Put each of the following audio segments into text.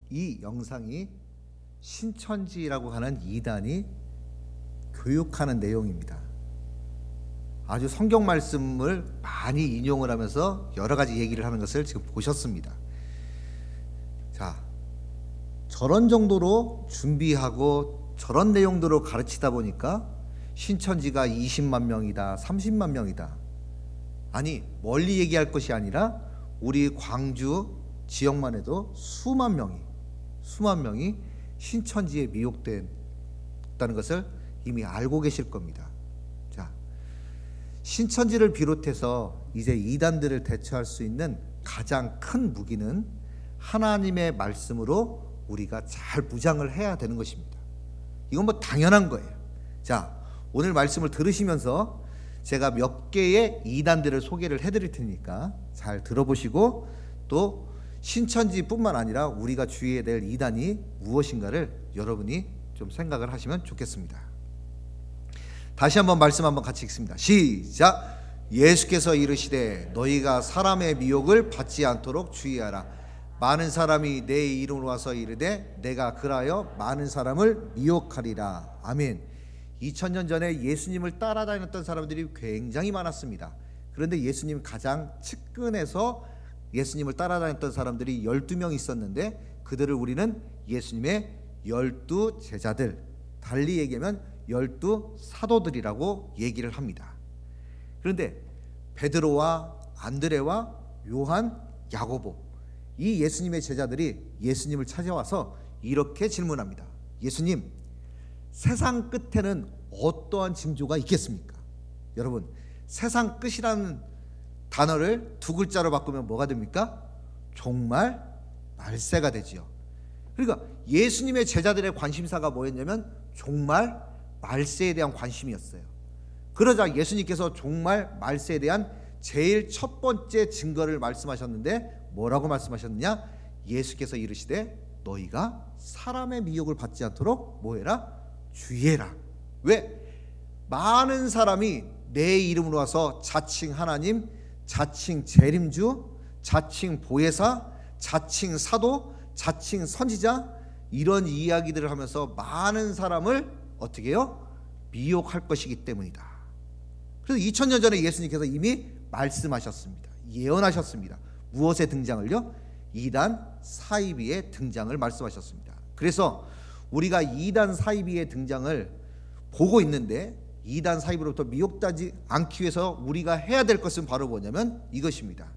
이 영상이 신천지라고 하는 이단이 교육하는 내용입니다. 아주 성경 말씀을 많이 인용을 하면서 여러 가지 얘기를 하는 것을 지금 보셨습니다. 자, 저런 정도로 준비하고 저런 내용들을 가르치다 보니까 신천지가 20만 명이다, 30만 명이다. 아니, 멀리 얘기할 것이 아니라 우리 광주 지역만 해도 수만 명이 신천지에 미혹됐다는 것을 이미 알고 계실 겁니다. 자, 신천지를 비롯해서 이제 이단들을 대처할 수 있는 가장 큰 무기는 하나님의 말씀으로 우리가 잘 무장을 해야 되는 것입니다. 이건 뭐 당연한 거예요. 자, 오늘 말씀을 들으시면서 제가 몇 개의 이단들을 소개를 해드릴 테니까 잘 들어보시고 또 신천지뿐만 아니라 우리가 주의해야 될 이단이 무엇인가를 여러분이 좀 생각을 하시면 좋겠습니다. 다시 한번 말씀 한번 같이 읽습니다. 시작. 예수께서 이르시되 너희가 사람의 미혹을 받지 않도록 주의하라. 많은 사람이 내 이름으로 와서 이르되 내가 그라여 많은 사람을 미혹하리라. 아멘. 2000년 전에 예수님을 따라다녔던 사람들이 굉장히 많았습니다. 그런데 예수님 가장 측근에서 예수님을 따라다녔던 사람들이 12명 있었는데 그들을 우리는 예수님의 12 제자들, 달리 얘기하면 12 사도들이라고 얘기를 합니다. 그런데 베드로와 안드레와 요한, 야고보, 이 예수님의 제자들이 예수님을 찾아와서 이렇게 질문합니다. 예수님, 세상 끝에는 어떠한 징조가 있겠습니까? 여러분, 세상 끝이라는 단어를 두 글자로 바꾸면 뭐가 됩니까? 종말 말세가 되지요. 그러니까 예수님의 제자들의 관심사가 뭐였냐면 종말 말세에 대한 관심이었어요. 그러자 예수님께서 종말 말세에 대한 제일 첫 번째 증거를 말씀하셨는데 뭐라고 말씀하셨느냐? 예수께서 이르시되 너희가 사람의 미혹을 받지 않도록 뭐해라? 주의해라. 왜? 많은 사람이 내 이름으로 와서 자칭 하나님, 자칭 재림주, 자칭 보혜사, 자칭 사도, 자칭 선지자, 이런 이야기들을 하면서 많은 사람을 어떻게 해요? 미혹할 것이기 때문이다. 그래서 2000년 전에 예수님께서 이미 말씀하셨습니다. 예언하셨습니다. 무엇의 등장을요? 이단 사이비의 등장을 말씀하셨습니다. 그래서 우리가 이단 사이비의 등장을 보고 있는데 이단 사이비로부터 미혹되지 않기 위해서 우리가 해야 될 것은 바로 뭐냐면 이것입니다.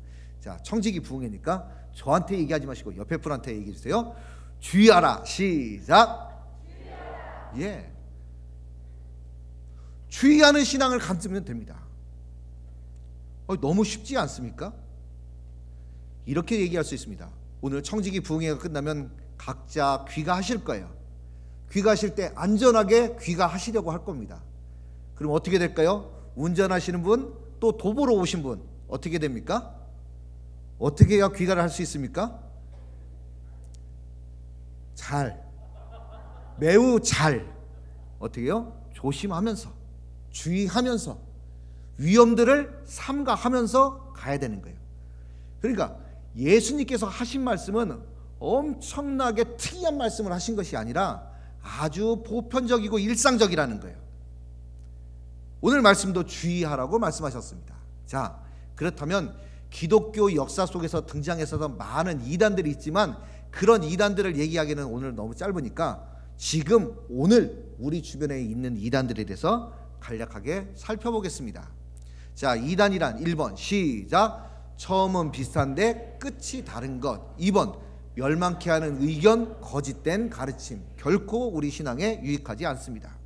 자, 청지기 부흥회니까 저한테 얘기하지 마시고 옆에 분한테 얘기해 주세요. 주의하라. 시작. 주의하라. 예, 주의하는 신앙을 가지면 됩니다. 너무 쉽지 않습니까? 이렇게 얘기할 수 있습니다. 오늘 청지기 부흥회가 끝나면 각자 귀가하실 거예요. 귀가하실 때 안전하게 귀가하시려고 할 겁니다. 그럼 어떻게 될까요? 운전하시는 분, 또 도보로 오신 분 어떻게 됩니까? 어떻게 해야 귀가를 할 수 있습니까? 잘, 매우 잘, 어떻게 해요? 조심하면서, 주의하면서, 위험들을 삼가하면서 가야 되는 거예요. 그러니까 예수님께서 하신 말씀은 엄청나게 특이한 말씀을 하신 것이 아니라 아주 보편적이고 일상적이라는 거예요. 오늘 말씀도 주의하라고 말씀하셨습니다. 자, 그렇다면 기독교 역사 속에서 등장했었던 많은 이단들이 있지만 그런 이단들을 얘기하기는 오늘 너무 짧으니까 지금 오늘 우리 주변에 있는 이단들에 대해서 간략하게 살펴보겠습니다. 자, 이단이란 1번 시작. 처음은 비슷한데 끝이 다른 것. 2번 멸망케 하는 의견, 거짓된 가르침, 결코 우리 신앙에 유익하지 않습니다.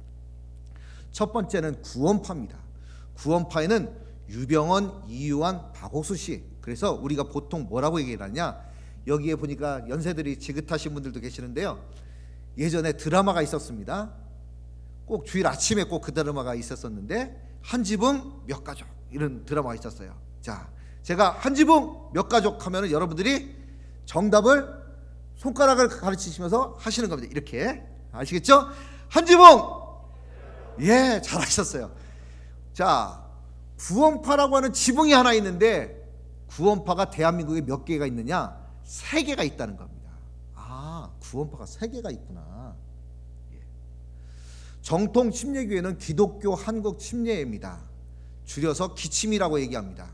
첫 번째는 구원파입니다. 구원파에는 유병원, 이유환, 박옥수 씨. 그래서 우리가 보통 뭐라고 얘기를 하냐? 여기에 보니까 연세들이 지긋하신 분들도 계시는데요. 예전에 드라마가 있었습니다. 꼭 주일 아침에 꼭 그 드라마가 있었었는데 한지붕 몇 가족 이런 드라마가 있었어요. 자, 제가 한지붕 몇 가족 하면은 여러분들이 정답을 손가락을 가르치시면서 하시는 겁니다. 이렇게 아시겠죠? 한지붕. 예, 잘하셨어요. 자, 구원파라고 하는 지붕이 하나 있는데 구원파가 대한민국에 몇 개가 있느냐? 3개가 있다는 겁니다. 아, 구원파가 3개가 있구나. 정통 침례교회는 기독교 한국 침례회입니다. 줄여서 기침이라고 얘기합니다.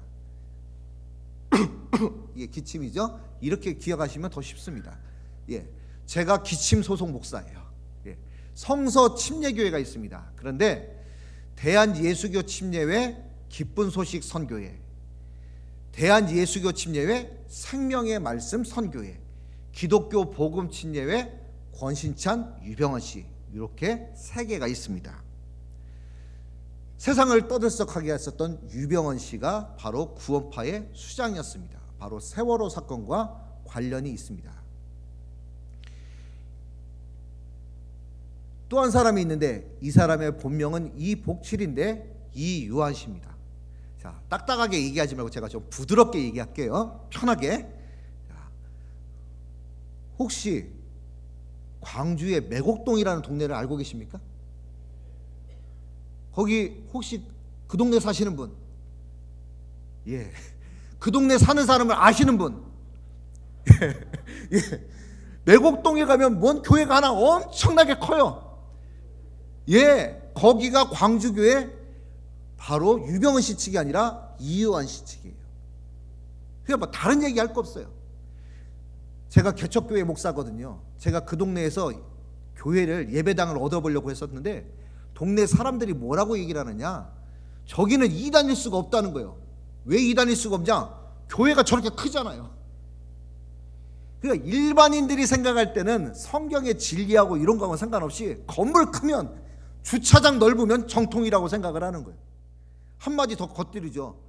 이게 기침이죠. 이렇게 기억하시면 더 쉽습니다. 제가 기침 소속 목사예요. 성서 침례교회가 있습니다. 그런데 대한예수교 침례회 기쁜 소식 선교회, 대한예수교 침례회 생명의 말씀 선교회, 기독교 복음 침례회 권신찬 유병헌 씨, 이렇게 3개가 있습니다. 세상을 떠들썩하게 했었던 유병헌 씨가 바로 구원파의 수장이었습니다. 바로 세월호 사건과 관련이 있습니다. 또 한 사람이 있는데 이 사람의 본명은 이복칠인데 이유한 씨입니다. 자, 딱딱하게 얘기하지 말고 제가 좀 부드럽게 얘기할게요. 편하게. 자, 혹시 광주의 매곡동이라는 동네를 알고 계십니까? 거기 혹시 그 동네 사시는 분? 그 동네 사는 사람을 아시는 분? 매곡동에 가면 뭔 교회가 하나 엄청나게 커요. 거기가 광주교회 바로 유병헌 씨 측이 아니라 이유한 씨 측이에요. 그냥 뭐 다른 얘기 할 거 없어요. 제가 개척교회 목사거든요. 제가 그 동네에서 교회를 예배당을 얻어보려고 했었는데 동네 사람들이 뭐라고 얘기를 하느냐, 저기는 이단일 수가 없다는 거예요. 왜 이단일 수가 없냐? 교회가 저렇게 크잖아요. 그러니까 일반인들이 생각할 때는 성경의 진리하고 이런 거하고 상관없이 건물 크면 주차장 넓으면 정통이라고 생각을 하는 거예요. 한마디 더 겉들이죠.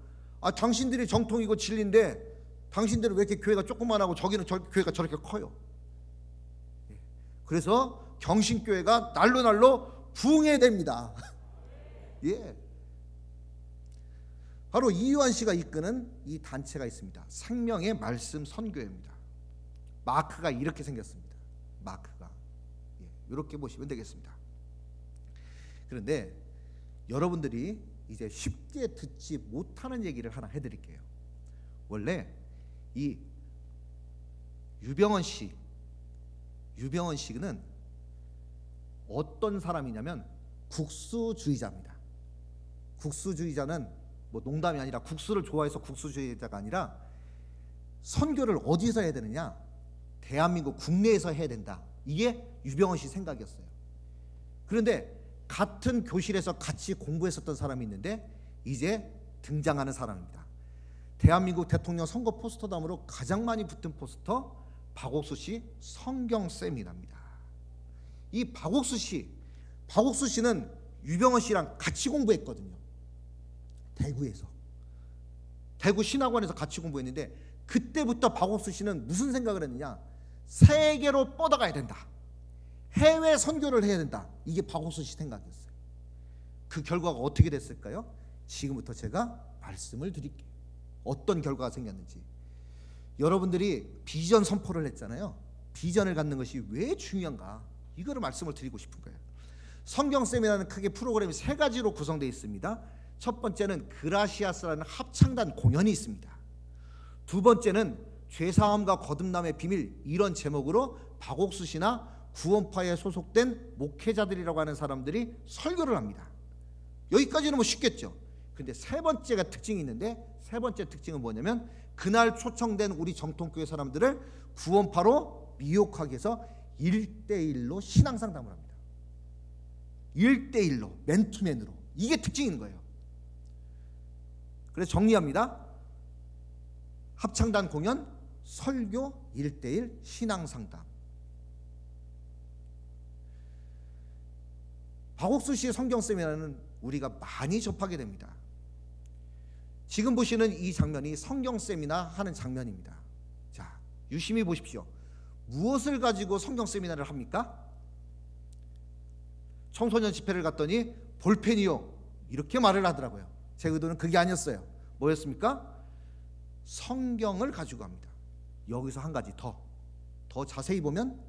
당신들이 정통이고 진리인데 당신들은 왜 이렇게 교회가 조그만하고 저기는 교회가 저렇게 커요. 그래서 경신교회가 날로 붕괴됩니다. 바로 이유한 씨가 이끄는 이 단체가 있습니다. 생명의 말씀 선교회입니다. 마크가 이렇게 생겼습니다. 마크가 이렇게 보시면 되겠습니다. 그런데 여러분들이 이제 쉽게 듣지 못하는 얘기를 하나 해드릴게요. 원래 이 유병헌 씨는 어떤 사람이냐면 국수주의자입니다. 국수주의자는 뭐 농담이 아니라 국수를 좋아해서 국수주의자가 아니라 선교를 어디서 해야 되느냐, 대한민국 국내에서 해야 된다. 이게 유병헌 씨 생각이었어요. 그런데 같은 교실에서 같이 공부했었던 사람이 있는데 이제 등장하는 사람입니다. 대한민국 대통령 선거 포스터담으로 가장 많이 붙은 포스터 박옥수 씨 성경 세미나입니다. 이 박옥수 씨는 유병헌 씨랑 같이 공부했거든요. 대구에서, 대구 신학원에서 같이 공부했는데 그때부터 박옥수 씨는 무슨 생각을 했느냐, 세계로 뻗어가야 된다, 해외 선교를 해야 된다. 이게 박옥수 씨 생각이었어요. 그 결과가 어떻게 됐을까요? 지금부터 제가 말씀을 드릴게요. 어떤 결과가 생겼는지. 여러분들이 비전 선포를 했잖아요. 비전을 갖는 것이 왜 중요한가, 이거를 말씀을 드리고 싶은 거예요. 성경 세미나는 크게 프로그램이 3가지로 구성되어 있습니다. 첫 번째는 그라시아스라는 합창단 공연이 있습니다. 두 번째는 죄사함과 거듭남의 비밀, 이런 제목으로 박옥수 씨나 구원파에 소속된 목회자들이라고 하는 사람들이 설교를 합니다. 여기까지는 뭐 쉽겠죠. 근데 3번째가 특징이 있는데, 3번째 특징은 뭐냐면 그날 초청된 우리 정통교회 사람들을 구원파로 미혹하기 위해서 1대1로 신앙상담을 합니다. 1대1로, 맨투맨으로. 이게 특징인 거예요. 그래서 정리합니다. 합창단 공연, 설교, 1대1 신앙상담. 박옥수 씨의 성경 세미나는 우리가 많이 접하게 됩니다. 지금 보시는 이 장면이 성경 세미나 하는 장면입니다. 자, 유심히 보십시오. 무엇을 가지고 성경 세미나를 합니까? 청소년 집회를 갔더니 볼펜이요, 이렇게 말을 하더라고요. 제 의도는 그게 아니었어요. 뭐였습니까? 성경을 가지고 합니다. 여기서 한 가지 더 자세히 보면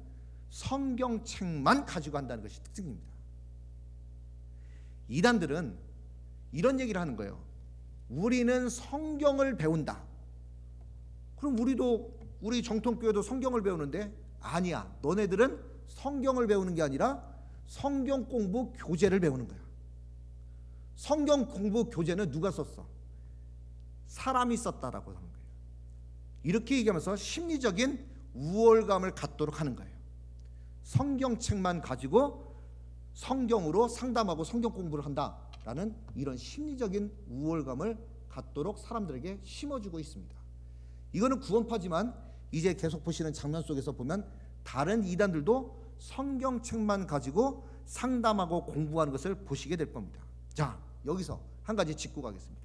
성경책만 가지고 한다는 것이 특징입니다. 이단들은 이런 얘기를 하는 거예요. 우리는 성경을 배운다. 그럼 우리 정통교회도 성경을 배우는데, 아니야. 너네들은 성경을 배우는 게 아니라 성경 공부 교재를 배우는 거야. 성경 공부 교재는 누가 썼어? 사람이 썼다라고 하는 거예요. 이렇게 얘기하면서 심리적인 우월감을 갖도록 하는 거예요. 성경책만 가지고 성경으로 상담하고 성경 공부를 한다라는 이런 심리적인 우월감을 갖도록 사람들에게 심어주고 있습니다. 이거는 구원파지만 이제 계속 보시는 장면 속에서 보면 다른 이단들도 성경책만 가지고 상담하고 공부하는 것을 보시게 될 겁니다. 자, 여기서 한 가지 짚고 가겠습니다.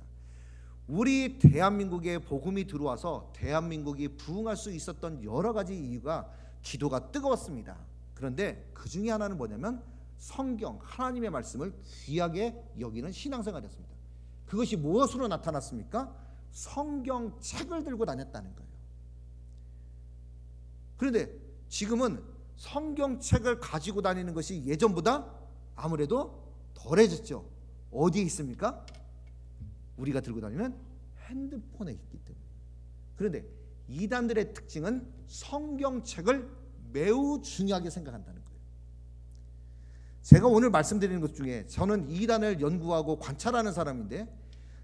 우리 대한민국에 복음이 들어와서 대한민국이 부흥할 수 있었던 여러 가지 이유가 기도가 뜨거웠습니다. 그런데 그 중에 하나는 뭐냐면 성경, 하나님의 말씀을 귀하게 여기는 신앙생활이었습니다. 그것이 무엇으로 나타났습니까? 성경책을 들고 다녔다는 거예요. 그런데 지금은 성경책을 가지고 다니는 것이 예전보다 아무래도 덜해졌죠. 어디에 있습니까? 우리가 들고 다니는 핸드폰에 있기 때문에. 그런데 이단들의 특징은 성경책을 매우 중요하게 생각한다는 거예요. 제가 오늘 말씀드리는 것 중에 저는 이단을 연구하고 관찰하는 사람인데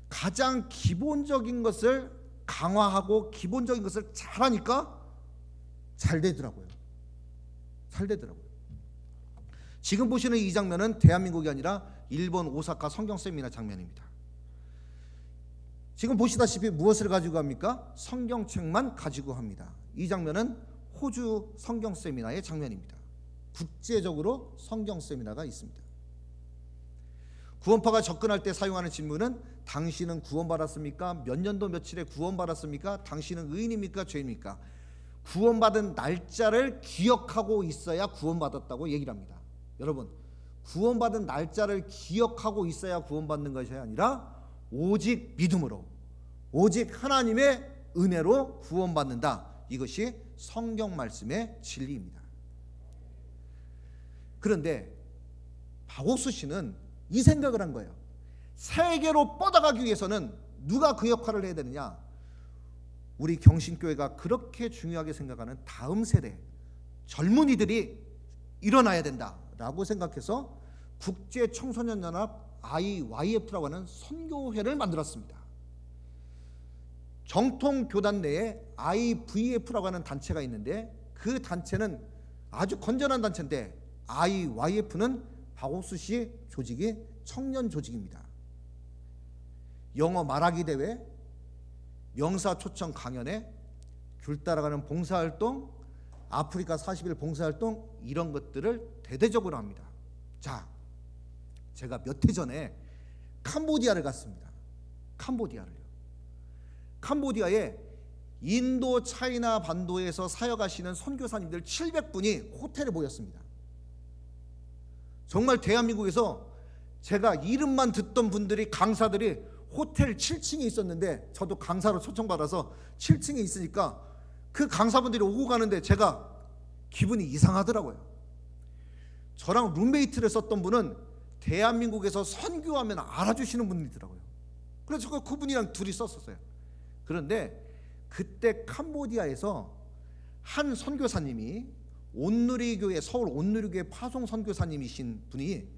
가장 기본적인 것을 강화하고 기본적인 것을 잘하니까 잘 되더라고요. 잘 되더라고요. 지금 보시는 이 장면은 대한민국이 아니라 일본 오사카 성경 세미나 장면입니다. 지금 보시다시피 무엇을 가지고 합니까? 성경책만 가지고 합니다. 이 장면은 호주 성경 세미나의 장면입니다. 국제적으로 성경 세미나가 있습니다. 구원파가 접근할 때 사용하는 질문은 당신은 구원받았습니까? 몇 년도 며칠에 구원받았습니까? 당신은 의인입니까? 죄인입니까? 구원받은 날짜를 기억하고 있어야 구원받았다고 얘기를 합니다. 여러분, 구원받은 날짜를 기억하고 있어야 구원받는 것이 아니라 오직 믿음으로, 오직 하나님의 은혜로 구원받는다. 이것이 성경 말씀의 진리입니다. 그런데 박옥수 씨는 이 생각을 한 거예요. 세계로 뻗어가기 위해서는 누가 그 역할을 해야 되느냐? 우리 경신교회가 그렇게 중요하게 생각하는 다음 세대 젊은이들이 일어나야 된다라고 생각해서 국제청소년연합 IYF라고 하는 선교회를 만들었습니다. 정통교단 내에 IVF라고 하는 단체가 있는데 그 단체는 아주 건전한 단체인데 IYF는 박옥수 씨 조직이 청년 조직입니다. 영어 말하기 대회, 명사 초청 강연회, 귤 따라가는 봉사활동, 아프리카 40일 봉사활동 이런 것들을 대대적으로 합니다. 자, 제가 몇 해 전에 캄보디아를 갔습니다. 캄보디아에 인도 차이나 반도에서 사역하시는 선교사님들 700분이 호텔에 모였습니다. 정말 대한민국에서 제가 이름만 듣던 분들이, 강사들이 호텔 7층에 있었는데 저도 강사로 초청받아서 7층에 있으니까 그 강사분들이 오고 가는데 제가 기분이 이상하더라고요. 저랑 룸메이트를 썼던 분은 대한민국에서 선교하면 알아주시는 분이더라고요. 그래서 그분이랑 둘이 썼었어요. 그런데 그때 캄보디아에서 한 선교사님이 온누리교회, 서울 온누리교회 파송 선교사님이신 분이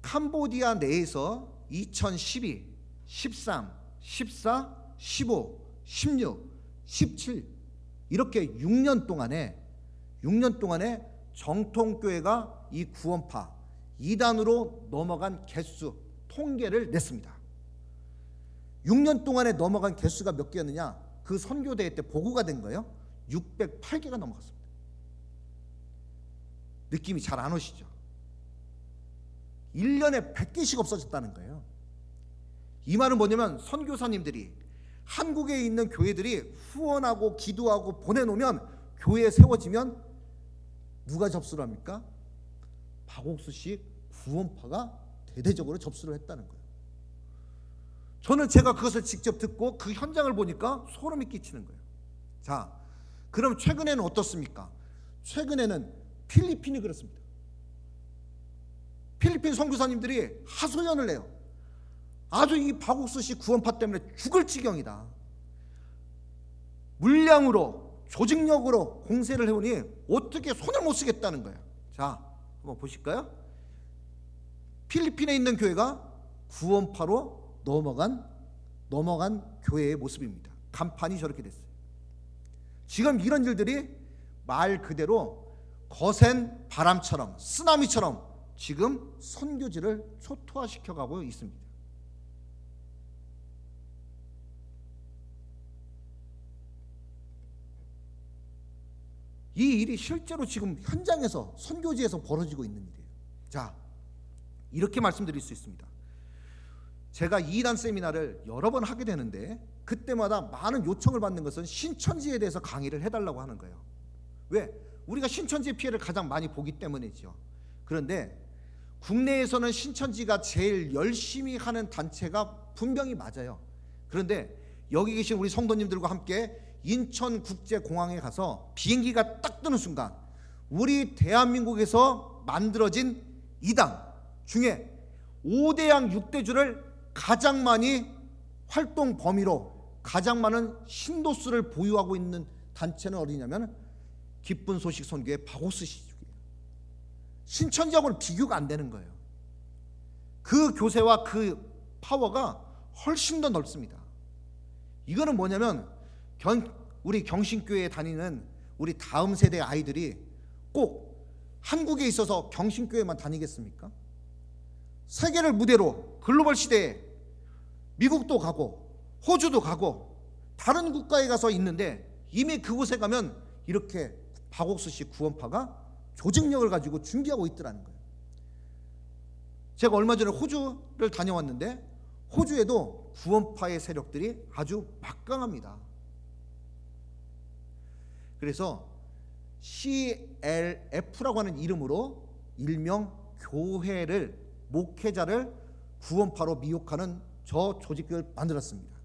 캄보디아 내에서 2012, 13, 14, 15, 16, 17 이렇게 6년 동안에 정통교회가 이 구원파 2단으로 넘어간 개수 통계를 냈습니다. 6년 동안에 넘어간 개수가 몇 개였느냐? 그 선교대회 때 보고가 된 거예요. 608개가 넘어갔습니다. 느낌이 잘 안 오시죠? 1년에 100개씩 없어졌다는 거예요. 이 말은 뭐냐면 선교사님들이 한국에 있는 교회들이 후원하고 기도하고 보내놓으면 교회에 세워지면 누가 접수를 합니까? 박옥수 씨 구원파가 대대적으로 접수를 했다는 거예요. 저는 제가 그것을 직접 듣고 그 현장을 보니까 소름이 끼치는 거예요. 자, 그럼 최근에는 어떻습니까? 최근에는 필리핀이 그렇습니다. 필리핀 선교사님들이 하소연을 해요. 아주 이 박옥수 씨 구원파 때문에 죽을 지경이다. 물량으로 조직력으로 공세를 해오니 어떻게 손을 못 쓰겠다는 거야. 자, 한번 보실까요? 필리핀에 있는 교회가 구원파로 넘어간 교회의 모습입니다. 간판이 저렇게 됐어요. 지금 이런 일들이 말 그대로 거센 바람처럼 쓰나미처럼 지금 선교지를 초토화시켜가고 있습니다. 이 일이 실제로 지금 현장에서 선교지에서 벌어지고 있는 일이에요. 자, 이렇게 말씀드릴 수 있습니다. 제가 이단 세미나를 여러 번 하게 되는데 그때마다 많은 요청을 받는 것은 신천지에 대해서 강의를 해달라고 하는 거예요. 왜? 우리가 신천지의 피해를 가장 많이 보기 때문이죠. 그런데 국내에서는 신천지가 제일 열심히 하는 단체가 분명히 맞아요. 그런데 여기 계신 우리 성도님들과 함께 인천국제공항에 가서 비행기가 딱 뜨는 순간 우리 대한민국에서 만들어진 이단 중에 5대양 6대주를 가장 많이 활동 범위로 가장 많은 신도수를 보유하고 있는 단체는 어디냐면 기쁜 소식 선교회 바고스시족이에요. 신천지하고는 비교가 안 되는 거예요. 그 교세와 그 파워가 훨씬 더 넓습니다. 이거는 뭐냐면 우리 경신교회에 다니는 우리 다음 세대 아이들이 꼭 한국에 있어서 경신교회만 다니겠습니까? 세계를 무대로 글로벌 시대에 미국도 가고 호주도 가고 다른 국가에 가서 있는데 이미 그곳에 가면 이렇게 박옥수식 구원파가 조직력을 가지고 준비하고 있더라는 거예요. 제가 얼마 전에 호주를 다녀왔는데 호주에도 구원파의 세력들이 아주 막강합니다. 그래서 CLF라고 하는 이름으로 일명 교회를 목회자를 구원파로 미혹하는 저 조직을 만들었습니다.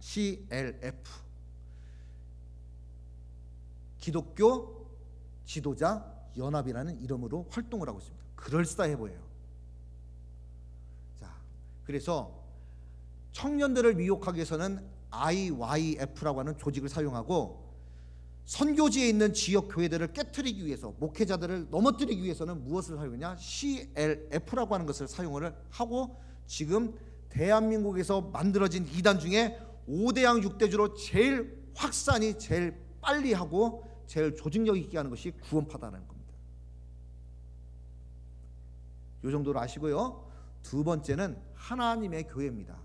CLF 기독교 지도자 연합이라는 이름으로 활동을 하고 있습니다. 그럴싸해 보여요. 자, 그래서 청년들을 미혹하기 위해서는 IYF라고 하는 조직을 사용하고 선교지에 있는 지역 교회들을 깨트리기 위해서 목회자들을 넘어뜨리기 위해서는 무엇을 사용하냐? CLF라고 하는 것을 사용을 하고 지금 대한민국에서 만들어진 이단 중에 5대양 6대주로 제일 확산이 제일 빨리 하고 제일 조직력 있게 하는 것이 구원파다라는 겁니다. 이 정도로 아시고요. 두 번째는 하나님의 교회입니다.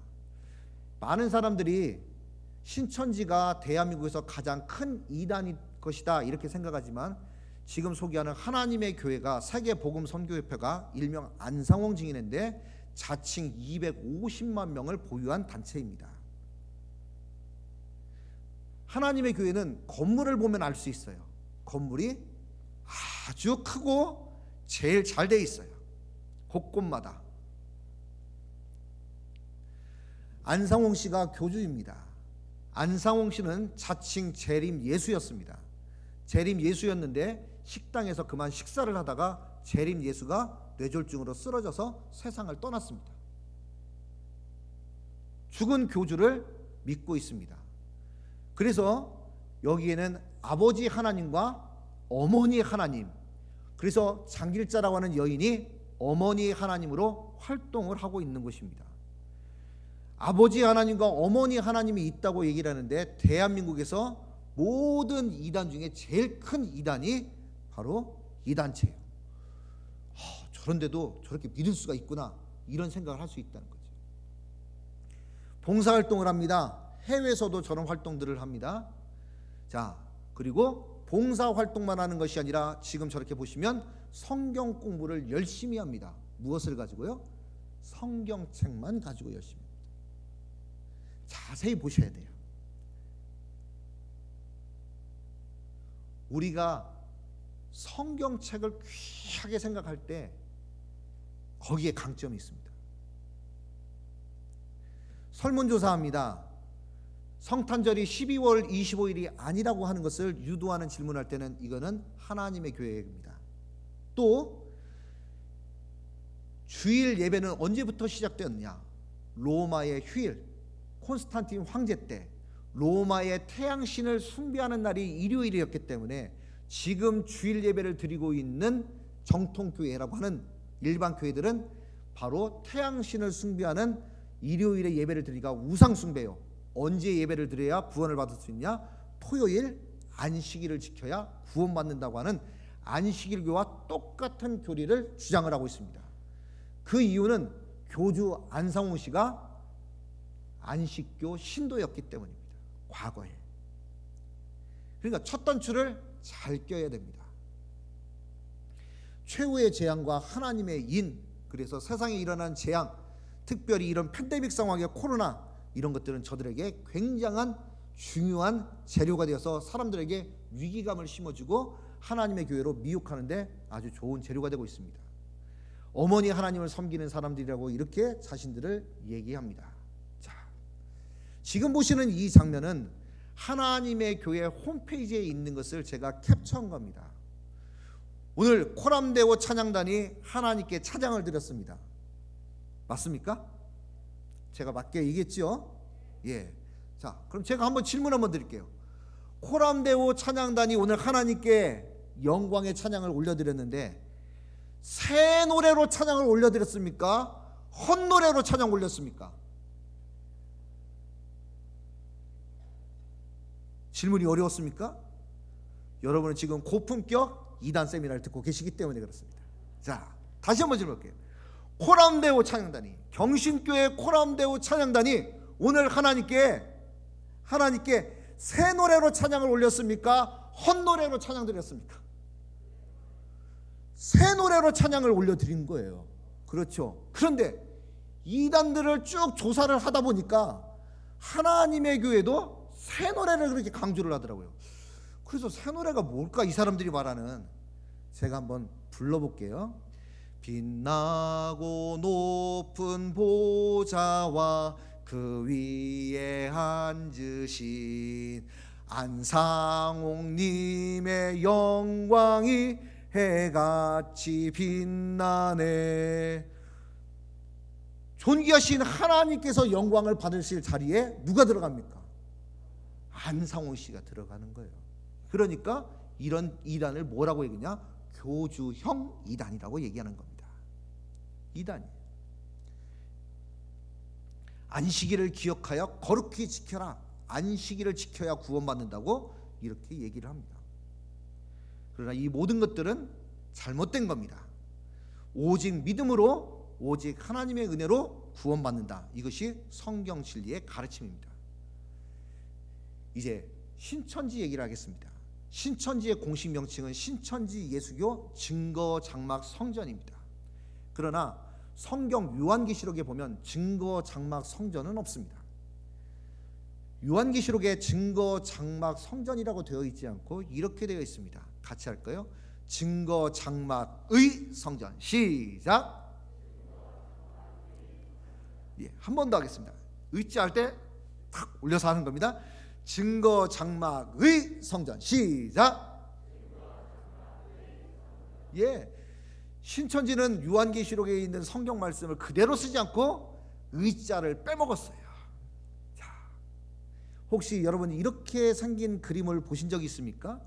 많은 사람들이 신천지가 대한민국에서 가장 큰 이단일 것이다 이렇게 생각하지만 지금 소개하는 하나님의 교회가 세계복음선교협회가 일명 안상홍 증인인데 자칭 250만 명을 보유한 단체입니다. 하나님의 교회는 건물을 보면 알 수 있어요. 건물이 아주 크고 제일 잘 돼 있어요. 곳곳마다. 안상홍 씨가 교주입니다. 안상홍 씨는 자칭 재림 예수였습니다. 재림 예수였는데 식당에서 그만 식사를 하다가 재림 예수가 뇌졸중으로 쓰러져서 세상을 떠났습니다. 죽은 교주를 믿고 있습니다. 그래서 여기에는 아버지 하나님과 어머니 하나님, 그래서 장길자라고 하는 여인이 어머니 하나님으로 활동을 하고 있는 것입니다. 아버지 하나님과 어머니 하나님이 있다고 얘기를 하는데 대한민국에서 모든 이단 중에 제일 큰 이단이 바로 이 단체예요. 저런데도 저렇게 믿을 수가 있구나 이런 생각을 할 수 있다는 거죠. 봉사활동을 합니다. 해외에서도 저런 활동들을 합니다. 자, 그리고 봉사활동만 하는 것이 아니라 지금 저렇게 보시면 성경 공부를 열심히 합니다. 무엇을 가지고요? 성경책만 가지고 열심히 합니다. 자세히 보셔야 돼요. 우리가 성경책을 귀하게 생각할 때 거기에 강점이 있습니다. 설문조사합니다. 성탄절이 12월 25일이 아니라고 하는 것을 유도하는 질문할 때는 이거는 하나님의 교회입니다. 또 주일 예배는 언제부터 시작되었냐? 로마의 휴일 콘스탄틴 황제 때 로마의 태양신을 숭배하는 날이 일요일이었기 때문에 지금 주일 예배를 드리고 있는 정통교회라고 하는 일반 교회들은 바로 태양신을 숭배하는 일요일에 예배를 드리기가 우상숭배요. 언제 예배를 드려야 구원을 받을 수 있냐? 토요일 안식일을 지켜야 구원받는다고 하는 안식일교와 똑같은 교리를 주장을 하고 있습니다. 그 이유는 교주 안상홍 씨가 안식교 신도였기 때문입니다. 과거에. 그러니까 첫 단추를 잘 껴야 됩니다. 최후의 재앙과 하나님의 인, 그래서 세상에 일어난 재앙, 특별히 이런 팬데믹 상황의 코로나, 이런 것들은 저들에게 굉장한 중요한 재료가 되어서 사람들에게 위기감을 심어주고 하나님의 교회로 미혹하는데 아주 좋은 재료가 되고 있습니다. 어머니 하나님을 섬기는 사람들이라고 이렇게 자신들을 얘기합니다. 자, 지금 보시는 이 장면은 하나님의 교회 홈페이지에 있는 것을 제가 캡처한 겁니다. 오늘 코람데오 찬양단이 하나님께 찬양을 드렸습니다. 맞습니까? 제가 맞게 얘기했죠? 예. 자, 그럼 제가 한번 질문 한번 드릴게요. 코람데오 찬양단이 오늘 하나님께 영광의 찬양을 올려드렸는데 새 노래로 찬양을 올려드렸습니까? 헛노래로 찬양 올렸습니까? 질문이 어려웠습니까? 여러분은 지금 고품격 이단 세미나를 듣고 계시기 때문에 그렇습니다. 자, 다시 한번 질문할게요. 코람데오 찬양단이, 경신교회 코람데오 찬양단이 오늘 하나님께 새 노래로 찬양을 올렸습니까? 헛노래로 찬양 드렸습니까? 새 노래로 찬양을 올려드린 거예요. 그렇죠. 그런데 이단들을 쭉 조사를 하다 보니까 하나님의 교회도 새 노래를 그렇게 강조를 하더라고요. 그래서 새 노래가 뭘까? 이 사람들이 말하는, 제가 한번 불러볼게요. 빛나고 높은 보좌와 그 위에 앉으신 안상홍님의 영광이 해같이 빛나네. 존귀하신 하나님께서 영광을 받으실 자리에 누가 들어갑니까? 안상홍 씨가 들어가는 거예요. 그러니까 이런 이단을 뭐라고 얘기냐? 교주형 이단이라고 얘기하는 겁니다. 이단이에요. 안식일을 기억하여 거룩히 지켜라. 안식일을 지켜야 구원받는다고 이렇게 얘기를 합니다. 그러나 이 모든 것들은 잘못된 겁니다. 오직 믿음으로, 오직 하나님의 은혜로 구원받는다. 이것이 성경 진리의 가르침입니다. 이제 신천지 얘기를 하겠습니다. 신천지의 공식 명칭은 신천지 예수교 증거 장막 성전입니다. 그러나 성경 요한계시록에 보면 증거 장막 성전은 없습니다. 요한계시록에 증거 장막 성전이라고 되어 있지 않고 이렇게 되어 있습니다. 같이 할까요? 증거 장막의 성전. 시작. 예, 한 번 더 하겠습니다. 의자 할 때 탁 올려서 하는 겁니다. 증거 장막의 성전. 시작. 예, 신천지는 요한계시록에 있는 성경 말씀을 그대로 쓰지 않고 의자를 빼먹었어요. 자, 혹시 여러분이 이렇게 생긴 그림을 보신 적이 있습니까?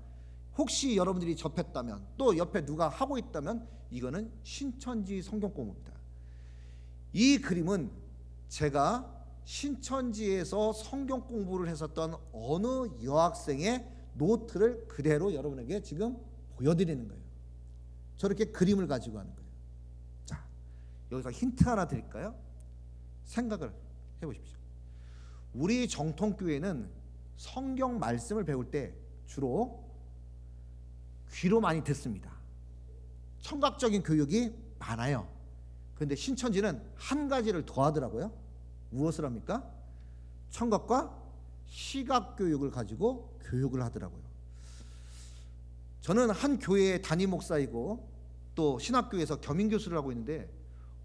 혹시 여러분들이 접했다면, 또 옆에 누가 하고 있다면, 이거는 신천지 성경 공부입니다. 이 그림은 제가 신천지에서 성경 공부를 했었던 어느 여학생의 노트를 그대로 여러분에게 지금 보여드리는 거예요. 저렇게 그림을 가지고 하는 거예요. 자, 여기서 힌트 하나 드릴까요? 생각을 해보십시오. 우리 정통교회는 성경 말씀을 배울 때 주로 귀로 많이 듣습니다. 청각적인 교육이 많아요. 그런데 신천지는 한 가지를 더 하더라고요. 무엇을 합니까? 청각과 시각 교육을 가지고 교육을 하더라고요. 저는 한 교회의 담임 목사이고 또 신학교에서 겸임 교수를 하고 있는데,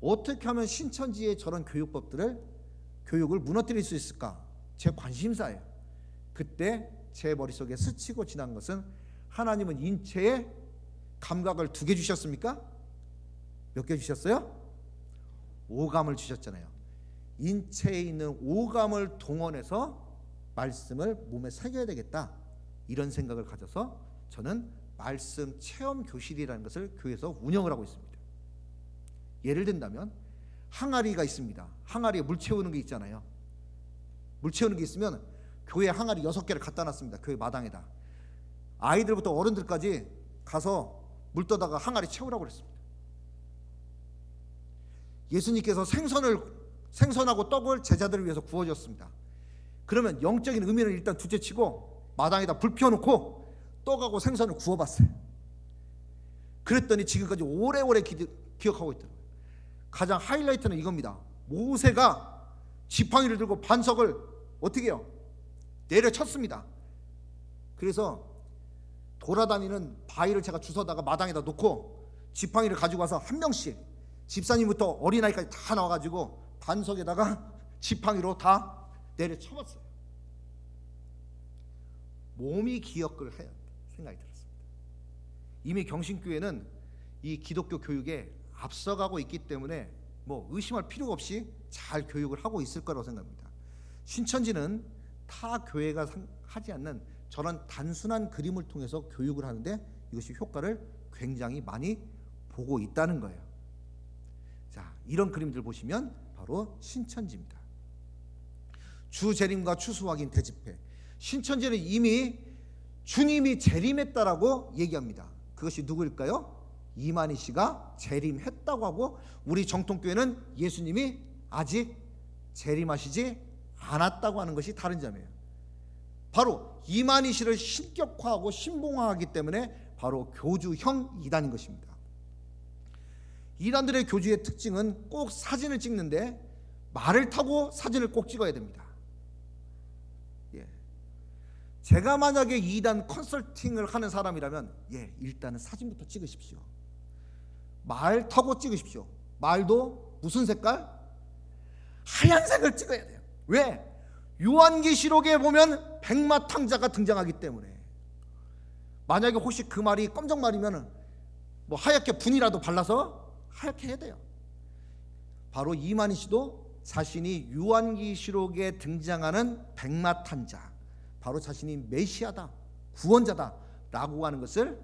어떻게 하면 신천지의 저런 교육을 무너뜨릴 수 있을까? 제 관심사예요. 그때 제 머릿속에 스치고 지난 것은, 하나님은 인체에 감각을 2개 주셨습니까? 몇 개 주셨어요? 5감을 주셨잖아요. 인체에 있는 5감을 동원해서 말씀을 몸에 새겨야 되겠다, 이런 생각을 가져서 저는 말씀 체험 교실이라는 것을 교회에서 운영을 하고 있습니다. 예를 든다면 항아리가 있습니다. 항아리에 물 채우는 게 있잖아요. 물 채우는 게 있으면 교회 항아리 6개를 갖다 놨습니다. 교회 마당에다. 아이들부터 어른들까지 가서 물 떠다가 항아리 채우라고 그랬습니다. 예수님께서 생선하고 떡을 제자들을 위해서 구워줬습니다. 그러면 영적인 의미는 일단 둘째치고 마당에다 불 피워놓고 떡하고 생선을 구워봤어요. 그랬더니 지금까지 오래오래 기억하고 있더라고요. 가장 하이라이트는 이겁니다. 모세가 지팡이를 들고 반석을 어떻게 해요? 내려쳤습니다. 그래서 돌아다니는 바위를 제가 주워다가 마당에다 놓고 지팡이를 가지고 와서 한 명씩, 집사님부터 어린아이까지 다 나와가지고 반석에다가 지팡이로 다 내려쳐봤어요. 몸이 기억을 해야 생각이 들었습니다. 이미 경신교회는 이 기독교 교육에 앞서가고 있기 때문에 뭐 의심할 필요가 없이 잘 교육을 하고 있을 거라고 생각합니다. 신천지는 타 교회가 하지 않는 저런 단순한 그림을 통해서 교육을 하는데 이것이 효과를 굉장히 많이 보고 있다는 거예요. 자, 이런 그림들 보시면 바로 신천지입니다. 주재림과 추수확인 대집회. 신천지는 이미 주님이 재림했다라고 얘기합니다. 그것이 누구일까요? 이만희 씨가 재림했다고 하고, 우리 정통교회는 예수님이 아직 재림하시지 않았다고 하는 것이 다른 점이에요. 바로 이만희 씨를 신격화하고 신봉화하기 때문에 바로 교주형 이단인 것입니다. 이단들의 교주의 특징은 꼭 사진을 찍는데 말을 타고 사진을 꼭 찍어야 됩니다. 제가 만약에 이단 컨설팅을 하는 사람이라면 일단은 사진부터 찍으십시오. 말 타고 찍으십시오. 말도 무슨 색깔? 하얀색을 찍어야 돼요. 왜? 요한계시록에 보면 백마탕자가 등장하기 때문에. 만약에 혹시 그 말이 검정 말이면 뭐 하얗게 분이라도 발라서 하얗게 해야 돼요. 바로 이만희 씨도 자신이 요한계시록에 등장하는 백마탄자, 바로 자신이 메시아다, 구원자다 라고 하는 것을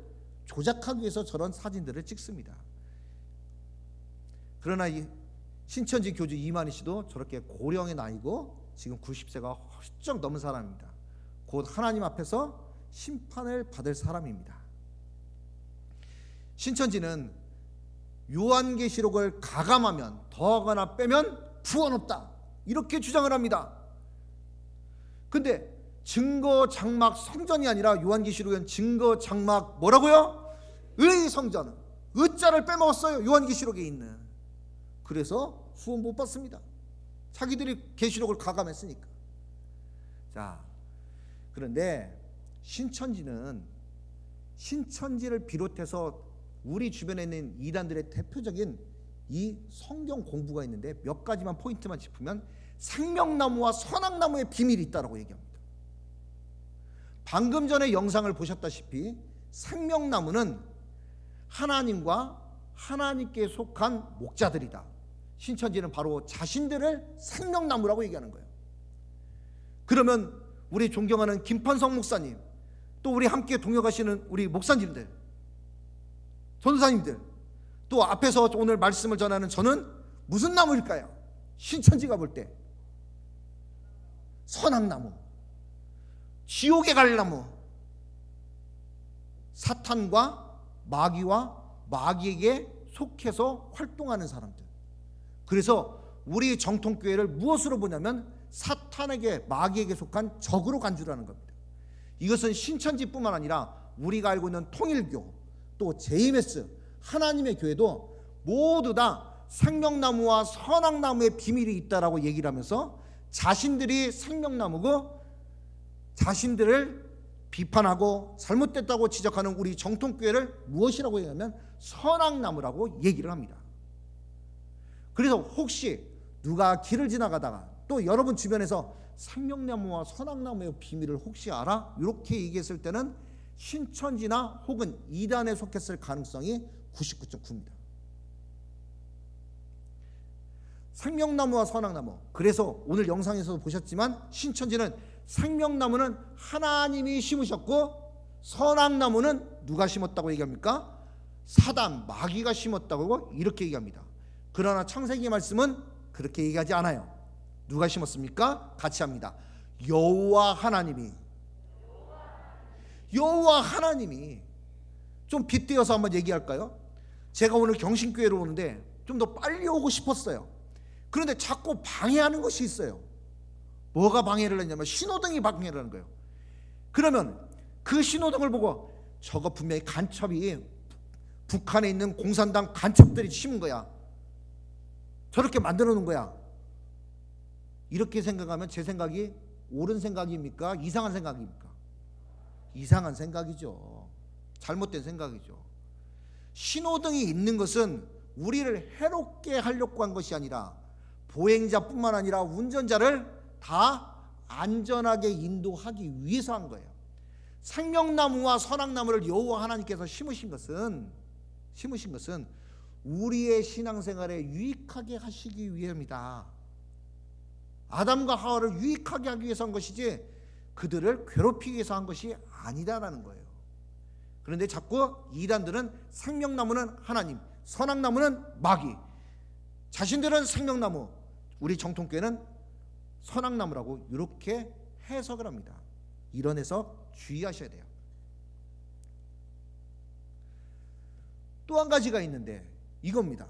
조작하기 위해서 저런 사진들을 찍습니다. 그러나 이 신천지 교주 이만희 씨도 저렇게 고령의 나이고 지금 90세가 훌쩍 넘은 사람입니다. 곧 하나님 앞에서 심판을 받을 사람입니다. 신천지는 요한계시록을 가감하면, 더하거나 빼면 구원 없다, 이렇게 주장을 합니다. 근데 증거 장막 성전이 아니라 요한계시록은 증거 장막 뭐라고요? 의 성전, 의자를 빼먹었어요. 요한계시록에 있는. 그래서 후원 못 받습니다. 자기들이 계시록을 가감했으니까. 자, 그런데 신천지를 비롯해서 우리 주변에 있는 이단들의 대표적인 이 성경 공부가 있는데 몇 가지만 포인트만 짚으면 생명나무와 선악나무의 비밀이 있다고 얘기합니다. 방금 전에 영상을 보셨다시피 생명나무는 하나님과 하나님께 속한 목자들이다. 신천지는 바로 자신들을 생명나무라고 얘기하는 거예요. 그러면 우리 존경하는 김판성 목사님, 또 우리 함께 동역하시는 우리 목사님들, 전도사님들, 또 앞에서 오늘 말씀을 전하는 저는 무슨 나무일까요? 신천지가 볼 때 선악나무, 지옥에 갈 나무, 사탄과 마귀와 마귀에게 속해서 활동하는 사람들. 그래서 우리 정통교회를 무엇으로 보냐면 사탄에게, 마귀에게 속한 적으로 간주라는 겁니다. 이것은 신천지뿐만 아니라 우리가 알고 있는 통일교, 또 JMS, 하나님의 교회도 모두 다 생명나무와 선악나무의 비밀이 있다라고 얘기를 하면서 자신들이 생명나무고 자신들을 비판하고 잘못됐다고 지적하는 우리 정통교회를 무엇이라고 얘기하면 선악나무라고 얘기를 합니다. 그래서 혹시 누가 길을 지나가다가 또 여러분 주변에서 생명나무와 선악나무의 비밀을 혹시 알아? 이렇게 얘기했을 때는 신천지나 혹은 이단에 속했을 가능성이 99.9입니다. 생명나무와 선악나무. 그래서 오늘 영상에서도 보셨지만 신천지는 생명나무는 하나님이 심으셨고 선악나무는 누가 심었다고 얘기합니까? 사단, 마귀가 심었다고 이렇게 얘기합니다. 그러나 창세기 말씀은 그렇게 얘기하지 않아요. 누가 심었습니까? 같이 합니다. 여호와 하나님이. 여호와 하나님이. 좀 빗대어서 한번 얘기할까요? 제가 오늘 경신교회로 오는데 좀 더 빨리 오고 싶었어요. 그런데 자꾸 방해하는 것이 있어요. 뭐가 방해를 했냐면 신호등이 방해를 하는 거예요. 그러면 그 신호등을 보고 저거 분명히 간첩이 북한에 있는 공산당 간첩들이 심은 거야. 저렇게 만들어 놓은 거야. 이렇게 생각하면 제 생각이 옳은 생각입니까? 이상한 생각입니까? 이상한 생각이죠. 잘못된 생각이죠. 신호등이 있는 것은 우리를 해롭게 하려고 한 것이 아니라 보행자뿐만 아니라 운전자를 다 안전하게 인도하기 위해서 한 거예요. 생명나무와 선악나무를 여호와 하나님께서 심으신 것은 우리의 신앙생활에 유익하게 하시기 위함이다. 아담과 하와를 유익하게 하기 위해서 한 것이지 그들을 괴롭히기 위해서 한 것이 아니다라는 거예요. 그런데 자꾸 이단들은 생명나무는 하나님, 선악나무는 마귀, 자신들은 생명나무, 우리 정통교회는 선악나무라고 이렇게 해석을 합니다. 이런 해석 주의하셔야 돼요. 또 한 가지가 있는데 이겁니다.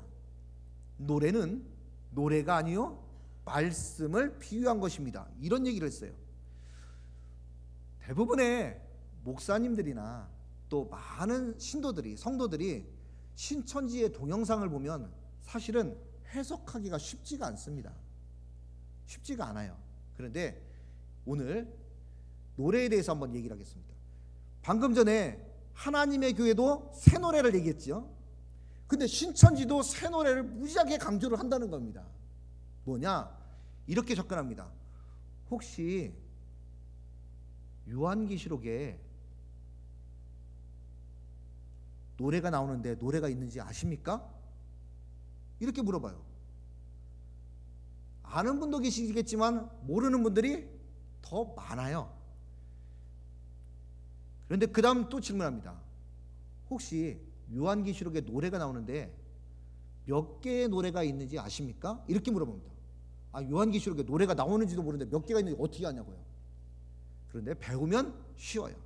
노래는 노래가 아니요 말씀을 비유한 것입니다. 이런 얘기를 했어요. 대부분의 목사님들이나 또 많은 신도들이, 성도들이 신천지의 동영상을 보면 사실은 해석하기가 쉽지가 않습니다. 쉽지가 않아요. 그런데 오늘 노래에 대해서 한번 얘기를 하겠습니다. 방금 전에 하나님의 교회도 새 노래를 얘기했죠. 근데 신천지도 새 노래를 무지하게 강조를 한다는 겁니다. 뭐냐? 이렇게 접근합니다. 혹시 요한계시록에 노래가 나오는데 노래가 있는지 아십니까? 이렇게 물어봐요. 아는 분도 계시겠지만 모르는 분들이 더 많아요. 그런데 그 다음 또 질문합니다. 혹시 요한계시록에 노래가 나오는데 몇 개의 노래가 있는지 아십니까? 이렇게 물어봅니다. 요한계시록에 노래가 나오는지도 모르는데 몇 개가 있는지 어떻게 아냐고요. 그런데 배우면 쉬워요.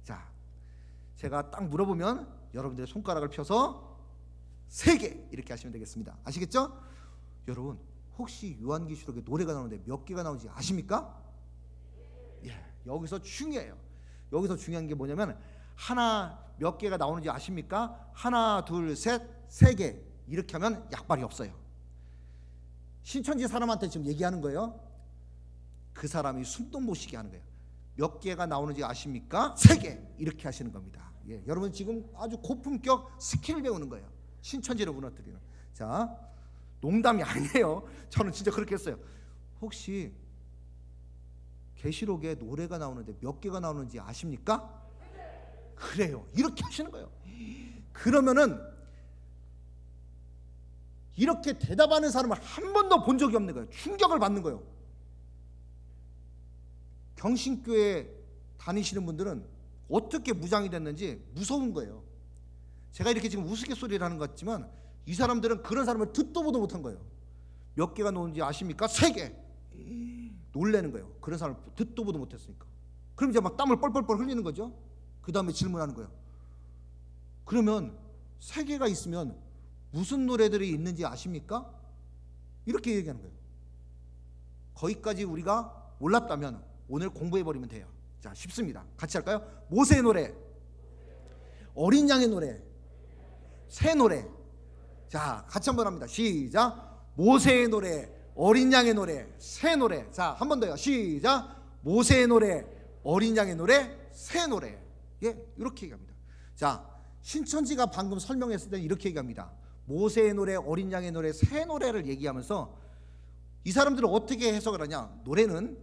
자, 제가 딱 물어보면 여러분들의 손가락을 펴서 3개 이렇게 하시면 되겠습니다. 아시겠죠? 여러분 혹시 요한계시록에 노래가 나오는데 몇 개가 나오는지 아십니까? 예, 여기서 중요해요. 여기서 중요한 게 뭐냐면 하나 몇 개가 나오는지 아십니까? 하나, 둘, 셋, 3개 이렇게 하면 약발이 없어요. 신천지 사람한테 지금 얘기하는 거예요. 그 사람이 숨도 못 쉬게 하는 거예요. 몇 개가 나오는지 아십니까? 3개 이렇게 하시는 겁니다. 예, 여러분 지금 아주 고품격 스킬을 배우는 거예요. 신천지를 무너뜨리는. 자, 농담이 아니에요. 저는 진짜 그렇게 했어요. 혹시 계시록에 노래가 나오는데 몇 개가 나오는지 아십니까? 그래요. 이렇게 하시는 거예요. 그러면은 이렇게 대답하는 사람을 한 번도 본 적이 없는 거예요. 충격을 받는 거예요. 경신교회 다니시는 분들은 어떻게 무장이 됐는지 무서운 거예요. 제가 이렇게 지금 우스갯소리를 하는 것 같지만 이 사람들은 그런 사람을 듣도 보도 못한 거예요. 몇 개가 나오는지 아십니까? 3개. 놀라는 거예요. 그런 사람을 듣도 보도 못했으니까. 그럼 이제 막 땀을 뻘뻘뻘 흘리는 거죠. 그 다음에 질문하는 거예요. 그러면 3개가 있으면 무슨 노래들이 있는지 아십니까? 이렇게 얘기하는 거예요. 거기까지 우리가 몰랐다면 오늘 공부해버리면 돼요. 자, 쉽습니다. 같이 할까요? 모세의 노래, 어린 양의 노래, 새 노래. 자, 같이 한번 합니다. 시작. 모세의 노래, 어린 양의 노래, 새 노래. 자, 한 번 더요. 시작. 모세의 노래, 어린 양의 노래, 새 노래. 예, 이렇게 얘기합니다. 자, 신천지가 방금 설명했을 때 이렇게 얘기합니다. 모세의 노래, 어린 양의 노래, 새 노래를 얘기하면서 이 사람들은 어떻게 해석을 하냐? 노래는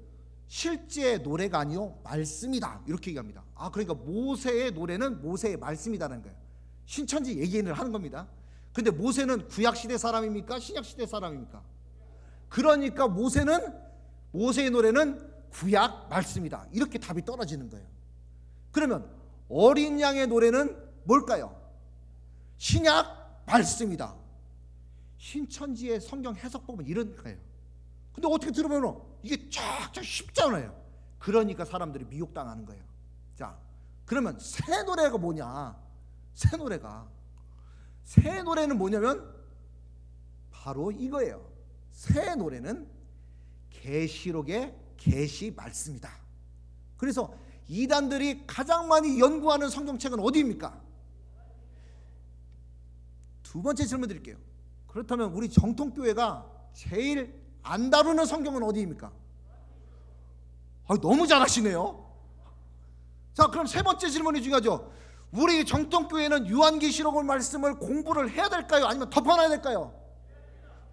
실제 노래가 아니요 말씀이다 이렇게 얘기합니다. 그러니까 모세의 노래는 모세의 말씀이라는 거예요. 신천지 얘기를 하는 겁니다. 근데 모세는 구약시대 사람입니까? 신약시대 사람입니까? 그러니까 모세의 노래는 구약 말씀이다. 이렇게 답이 떨어지는 거예요. 그러면 어린 양의 노래는 뭘까요? 신약 말씀이다. 신천지의 성경 해석법은 이런 거예요. 근데 어떻게 들으면 이게 쫙쫙 쉽잖아요. 그러니까 사람들이 미혹당하는 거예요. 자, 그러면 새 노래가 뭐냐? 새 노래는 뭐냐면 바로 이거예요. 새 노래는 계시록의 계시 말씀이다. 그래서 이단들이 가장 많이 연구하는 성경책은 어디입니까? 두 번째 질문 드릴게요. 그렇다면 우리 정통교회가 제일 안 다루는 성경은 어디입니까? 너무 잘하시네요. 자, 그럼 세 번째 질문이 중요하죠. 우리 정통교회는 요한계시록 말씀을 공부를 해야 될까요? 아니면 덮어놔야 될까요?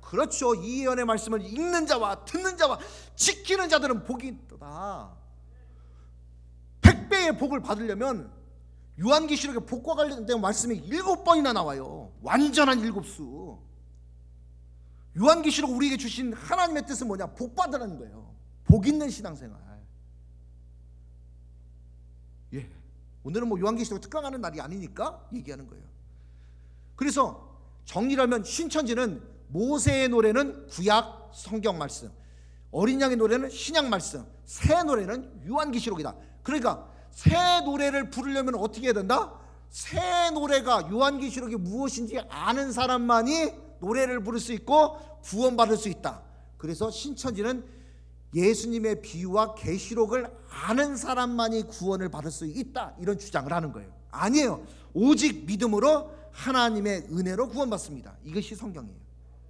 그렇죠. 이 예언의 말씀을 읽는 자와 듣는 자와 지키는 자들은 복이 있다. 100배의 복을 받으려면 요한계시록의 복과 관련된 말씀이 7번이나 나와요. 완전한 7수. 요한계시록 우리에게 주신 하나님의 뜻은 뭐냐? 복 받으라는 거예요. 복 있는 신앙생활. 예. 오늘은 뭐 요한계시록 특강하는 날이 아니니까 얘기하는 거예요. 그래서 정리를 하면 신천지는 모세의 노래는 구약 성경 말씀, 어린 양의 노래는 신약 말씀, 새 노래는 요한계시록이다. 그러니까 새 노래를 부르려면 어떻게 해야 된다? 새 노래가 요한계시록이 무엇인지 아는 사람만이 노래를 부를 수 있고 구원받을 수 있다. 그래서 신천지는 예수님의 비유와 계시록을 아는 사람만이 구원을 받을 수 있다, 이런 주장을 하는 거예요. 아니에요. 오직 믿음으로 하나님의 은혜로 구원받습니다. 이것이 성경이에요.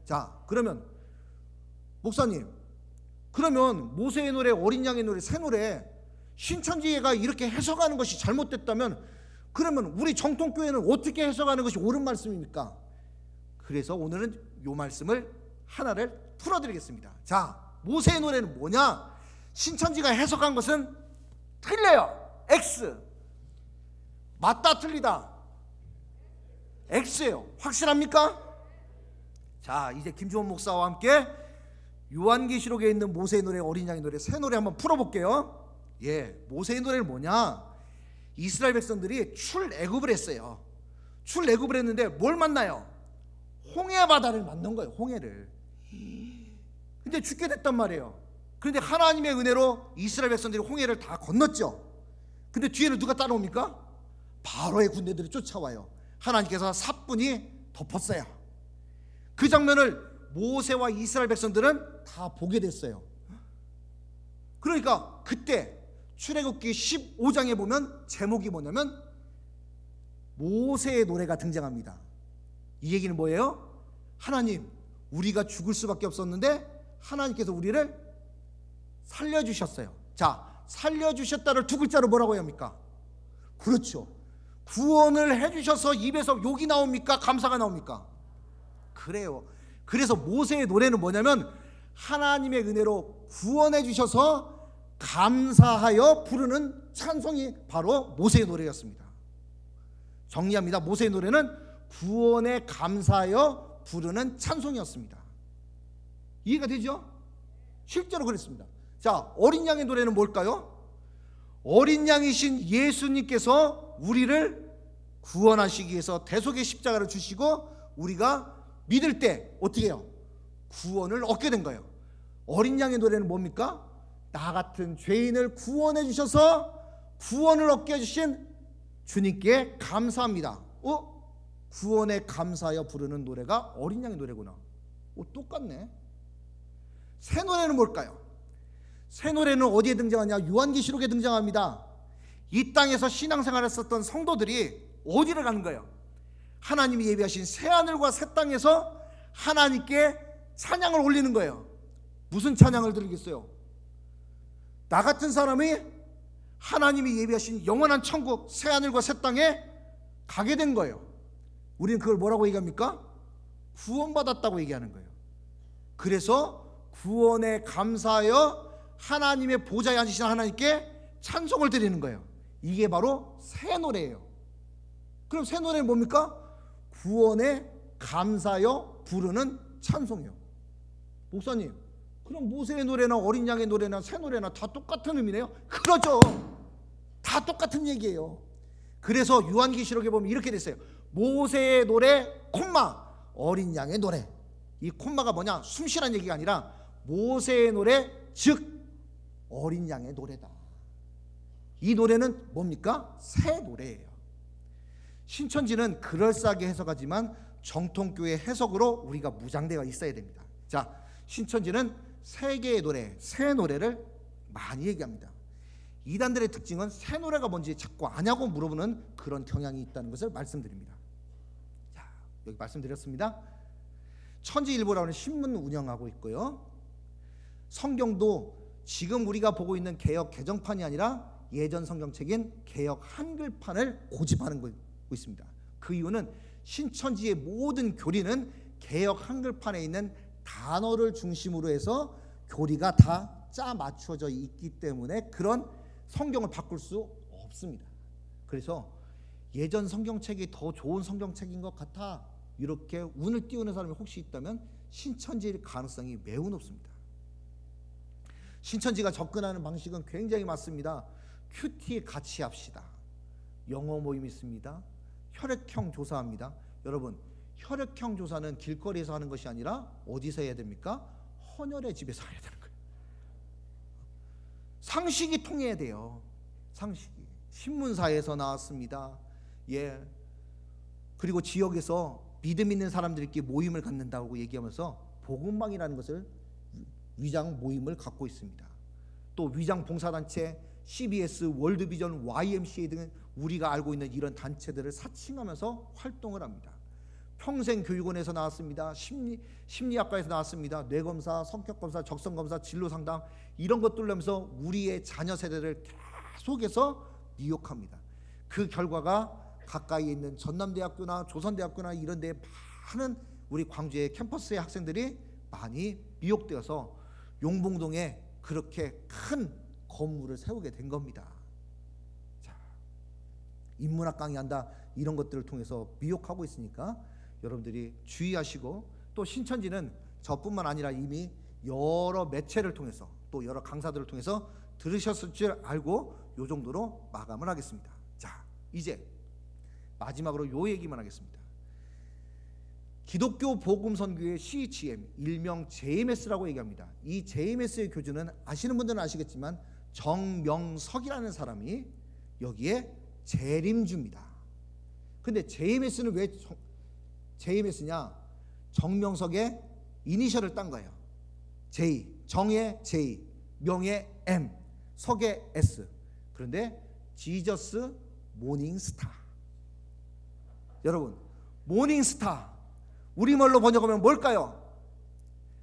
자, 그러면 목사님, 그러면 모세의 노래, 어린 양의 노래, 새 노래 신천지가 이렇게 해석하는 것이 잘못됐다면 그러면 우리 정통교회는 어떻게 해석하는 것이 옳은 말씀입니까? 그래서 오늘은 이 말씀을 하나를 풀어드리겠습니다. 자, 모세의 노래는 뭐냐? 신천지가 해석한 것은 틀려요. X. 맞다 틀리다 X예요. 확실합니까? 자, 이제 김주원 목사와 함께 요한계시록에 있는 모세의 노래, 어린 양의 노래, 새 노래 한번 풀어볼게요. 예, 모세의 노래는 뭐냐? 이스라엘 백성들이 출애굽을 했어요. 출애굽을 했는데 뭘 만나요? 홍해 바다를 만난 거예요. 홍해를. 근데 죽게 됐단 말이에요. 그런데 하나님의 은혜로 이스라엘 백성들이 홍해를 다 건넜죠. 근데 뒤에는 누가 따라옵니까? 바로의 군대들이 쫓아와요. 하나님께서 사뿐히 덮었어요. 그 장면을 모세와 이스라엘 백성들은 다 보게 됐어요. 그러니까 그때 출애굽기 15장에 보면 제목이 뭐냐면 모세의 노래가 등장합니다. 이 얘기는 뭐예요? 하나님, 우리가 죽을 수밖에 없었는데 하나님께서 우리를 살려주셨어요. 자, 살려주셨다를 두 글자로 뭐라고 해야 합니까? 그렇죠. 구원을 해주셔서 입에서 욕이 나옵니까? 감사가 나옵니까? 그래요. 그래서 모세의 노래는 뭐냐면 하나님의 은혜로 구원해 주셔서 감사하여 부르는 찬송이 바로 모세의 노래였습니다. 정리합니다. 모세의 노래는 구원에 감사하여 부르는 찬송이었습니다. 이해가 되죠? 실제로 그랬습니다. 자, 어린 양의 노래는 뭘까요? 어린 양이신 예수님께서 우리를 구원하시기 위해서 대속의 십자가를 주시고 우리가 믿을 때 어떻게 해요? 구원을 얻게 된 거예요. 어린 양의 노래는 뭡니까? 나 같은 죄인을 구원해 주셔서 구원을 얻게 해주신 주님께 감사합니다. 구원에 감사하여 부르는 노래가 어린 양의 노래구나. 똑같네. 새 노래는 뭘까요? 새 노래는 어디에 등장하냐? 요한계시록에 등장합니다. 이 땅에서 신앙생활을 했었던 성도들이 어디를 가는 거예요? 하나님이 예비하신 새하늘과 새 땅에서 하나님께 찬양을 올리는 거예요. 무슨 찬양을 드리겠어요? 나 같은 사람이 하나님이 예비하신 영원한 천국 새하늘과 새 땅에 가게 된 거예요. 우리는 그걸 뭐라고 얘기합니까? 구원받았다고 얘기하는 거예요. 그래서 구원에 감사하여 하나님의 보좌에 앉으신 하나님께 찬송을 드리는 거예요. 이게 바로 새 노래예요. 그럼 새 노래는 뭡니까? 구원에 감사하여 부르는 찬송이요. 목사님, 그럼 모세의 노래나 어린 양의 노래나 새 노래나 다 똑같은 의미네요? 그러죠. 다 똑같은 얘기예요. 그래서 요한계시록에 보면 이렇게 됐어요. 모세의 노래 콤마 어린 양의 노래. 이 콤마가 뭐냐? 숨쉬란 얘기가 아니라 모세의 노래 즉 어린 양의 노래다. 이 노래는 뭡니까? 새 노래예요. 신천지는 그럴싸하게 해석하지만 정통교회 해석으로 우리가 무장되어 있어야 됩니다. 자, 신천지는 세 개의 노래, 새 노래를 많이 얘기합니다. 이단들의 특징은 새 노래가 뭔지 자꾸 아냐고 물어보는 그런 경향이 있다는 것을 말씀드립니다. 자, 여기 말씀드렸습니다. 천지일보라는 신문 운영하고 있고요. 성경도 지금 우리가 보고 있는 개역 개정판이 아니라 예전 성경책인 개역 한글판을 고집하는 거 있습니다. 그 이유는 신천지의 모든 교리는 개역 한글판에 있는 단어를 중심으로 해서 교리가 다 짜 맞춰져 있기 때문에 그런 성경을 바꿀 수 없습니다. 그래서 예전 성경책이 더 좋은 성경책인 것 같아 이렇게 운을 띄우는 사람이 혹시 있다면 신천지일 가능성이 매우 높습니다. 신천지가 접근하는 방식은 굉장히 맞습니다. 큐티 같이 합시다. 영어 모임 있습니다. 혈액형 조사합니다. 여러분, 혈액형 조사는 길거리에서 하는 것이 아니라 어디서 해야 됩니까? 헌혈의 집에서 해야 되는 거예요. 상식이 통해야 돼요. 상식이. 신문사에서 나왔습니다. 예. 그리고 지역에서 믿음 있는 사람들끼리 모임을 갖는다고 얘기하면서 복음방이라는 것을 위장 모임을 갖고 있습니다. 또 위장 봉사단체 CBS, 월드비전, YMCA 등 우리가 알고 있는 이런 단체들을 사칭하면서 활동을 합니다. 평생교육원에서 나왔습니다. 심리학과에서 나왔습니다. 뇌검사, 성격검사, 적성검사, 진로상담 이런 것들을 하면서 우리의 자녀 세대를 계속해서 미혹합니다. 그 결과가 가까이에 있는 전남대학교나 조선대학교나 이런 데 많은 우리 광주의 캠퍼스의 학생들이 많이 미혹되어서 용봉동에 그렇게 큰 건물을 세우게 된 겁니다. 자, 인문학 강의한다 이런 것들을 통해서 미혹하고 있으니까 여러분들이 주의하시고, 또 신천지는 저뿐만 아니라 이미 여러 매체를 통해서 또 여러 강사들을 통해서 들으셨을 줄 알고 요 정도로 마감을 하겠습니다. 자, 이제 마지막으로 요 얘기만 하겠습니다. 기독교 복음선교회 CHM, 일명 JMS라고 얘기합니다. 이 JMS의 교주는 아시는 분들은 아시겠지만 정명석이라는 사람이 여기에 재림주입니다. 근데 JMS는 왜 JMS냐? 정명석의 이니셜을 딴 거예요. J, 정의 J, 명의 M, 석의 S. 그런데 지저스 모닝스타. 여러분, 모닝스타 우리말로 번역하면 뭘까요?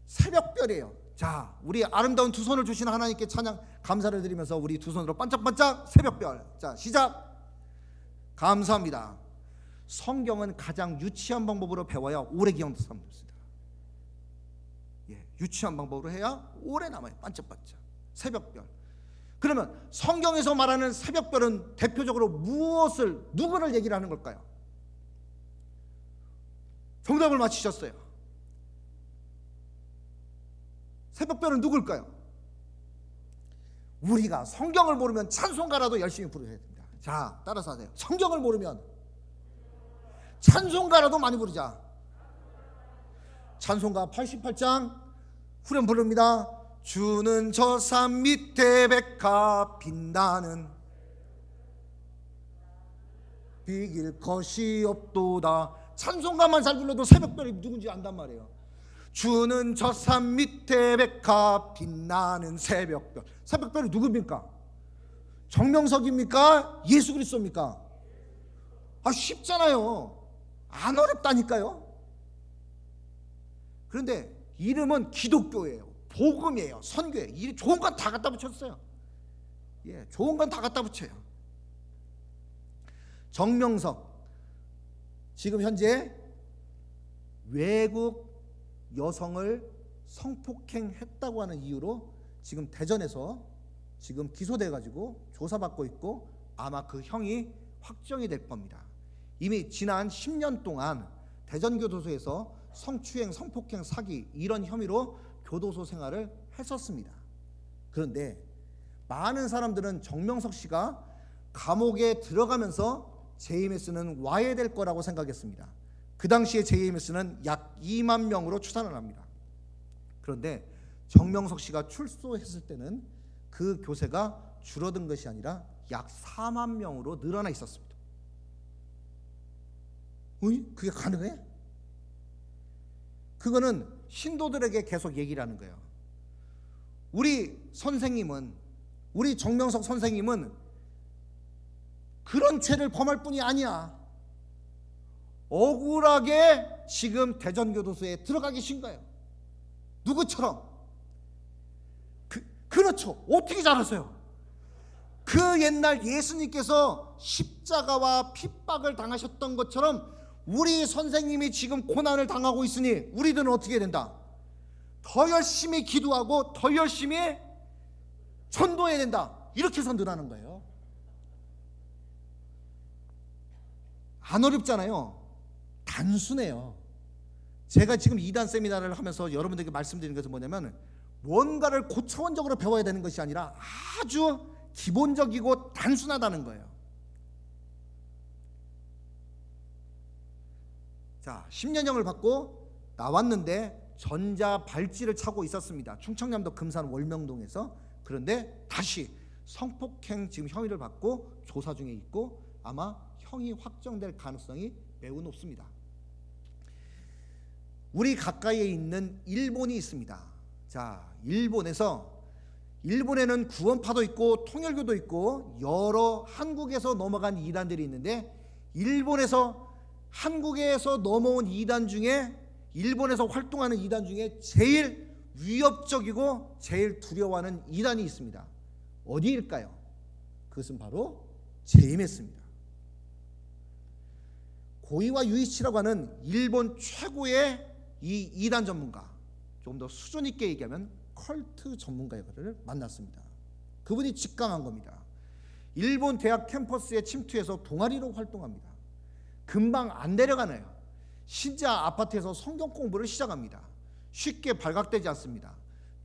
새벽별이에요. 자, 우리 아름다운 두 손을 주신 하나님께 찬양 감사를 드리면서 우리 두 손으로 반짝반짝 새벽별. 자, 시작. 감사합니다. 성경은 가장 유치한 방법으로 배워야 오래 기억하는 사람도 있습니다. 예, 유치한 방법으로 해야 오래 남아요. 반짝반짝 새벽별. 그러면 성경에서 말하는 새벽별은 대표적으로 누구를 얘기를 하는 걸까요? 정답을 맞히셨어요. 새벽별은 누굴까요? 우리가 성경을 모르면 찬송가라도 열심히 부르셔야 됩니다. 자, 따라서 하세요. 성경을 모르면 찬송가라도 많이 부르자. 찬송가 88장 후렴 부릅니다. 주는 저 산 밑에 백합 빛나는 비길 것이 없도다. 찬송가만 잘 불러도 새벽별이 누군지 안단 말이에요. 주는 저 산 밑에 백합 빛나는 새벽별. 새벽별이 누굽니까? 정명석입니까? 예수 그리스도입니까? 아, 쉽잖아요. 안 어렵다니까요. 그런데 이름은 기독교예요. 복음이에요. 선교예요. 이 좋은 건 다 갖다 붙였어요. 예, 좋은 건 다 갖다 붙여요. 정명석 지금 현재 외국 여성을 성폭행했다고 하는 이유로 지금 대전에서 지금 기소돼 가지고 조사받고 있고 아마 그 형이 확정이 될 겁니다. 이미 지난 10년 동안 대전교도소에서 성추행, 성폭행, 사기 이런 혐의로 교도소 생활을 했었습니다. 그런데 많은 사람들은 정명석 씨가 감옥에 들어가면서 JMS는 와야 될 거라고 생각했습니다. 그 당시에 JMS는 약 2만 명으로 추산을 합니다. 그런데 정명석 씨가 출소했을 때는 그 교세가 줄어든 것이 아니라 약 4만 명으로 늘어나 있었습니다. 그게 가능해? 그거는 신도들에게 계속 얘기를 하는 거예요. 우리 선생님은, 우리 정명석 선생님은 그런 죄를 범할 뿐이 아니야. 억울하게 지금 대전교도소에 들어가 계신 거예요. 누구처럼? 그렇죠. 어떻게 잘하세요? 그 옛날 예수님께서 십자가와 핍박을 당하셨던 것처럼 우리 선생님이 지금 고난을 당하고 있으니 우리들은 어떻게 해야 된다? 더 열심히 기도하고 더 열심히 전도해야 된다. 이렇게 선언하는 거예요. 안 어렵잖아요. 단순해요. 제가 지금 2단 세미나를 하면서 여러분들에게 말씀드리는 것은 뭐냐면, 뭔가를 고차원적으로 배워야 되는 것이 아니라 아주 기본적이고 단순하다는 거예요. 자, 10년형을 받고 나왔는데 전자 발찌를 차고 있었습니다. 충청남도 금산 월명동에서. 그런데 다시 성폭행 지금 혐의를 받고 조사 중에 있고 아마 형이 확정될 가능성이 매우 높습니다. 우리 가까이에 있는 일본이 있습니다. 자, 일본에는 구원파도 있고 통일교도 있고 여러 한국에서 넘어간 이단들이 있는데, 한국에서 넘어온 이단 중에, 일본에서 활동하는 이단 중에 제일 위협적이고 제일 두려워하는 이단이 있습니다. 어디일까요? 그것은 바로 JMS입니다. 고이와 유이치라고 하는 일본 최고의 이 이단 전문가, 조금 더 수준 있게 얘기하면 컬트 전문가를 만났습니다. 그분이 직강한 겁니다. 일본 대학 캠퍼스에 침투해서 동아리로 활동합니다. 금방 안 내려가네요. 신자 아파트에서 성경 공부를 시작합니다. 쉽게 발각되지 않습니다.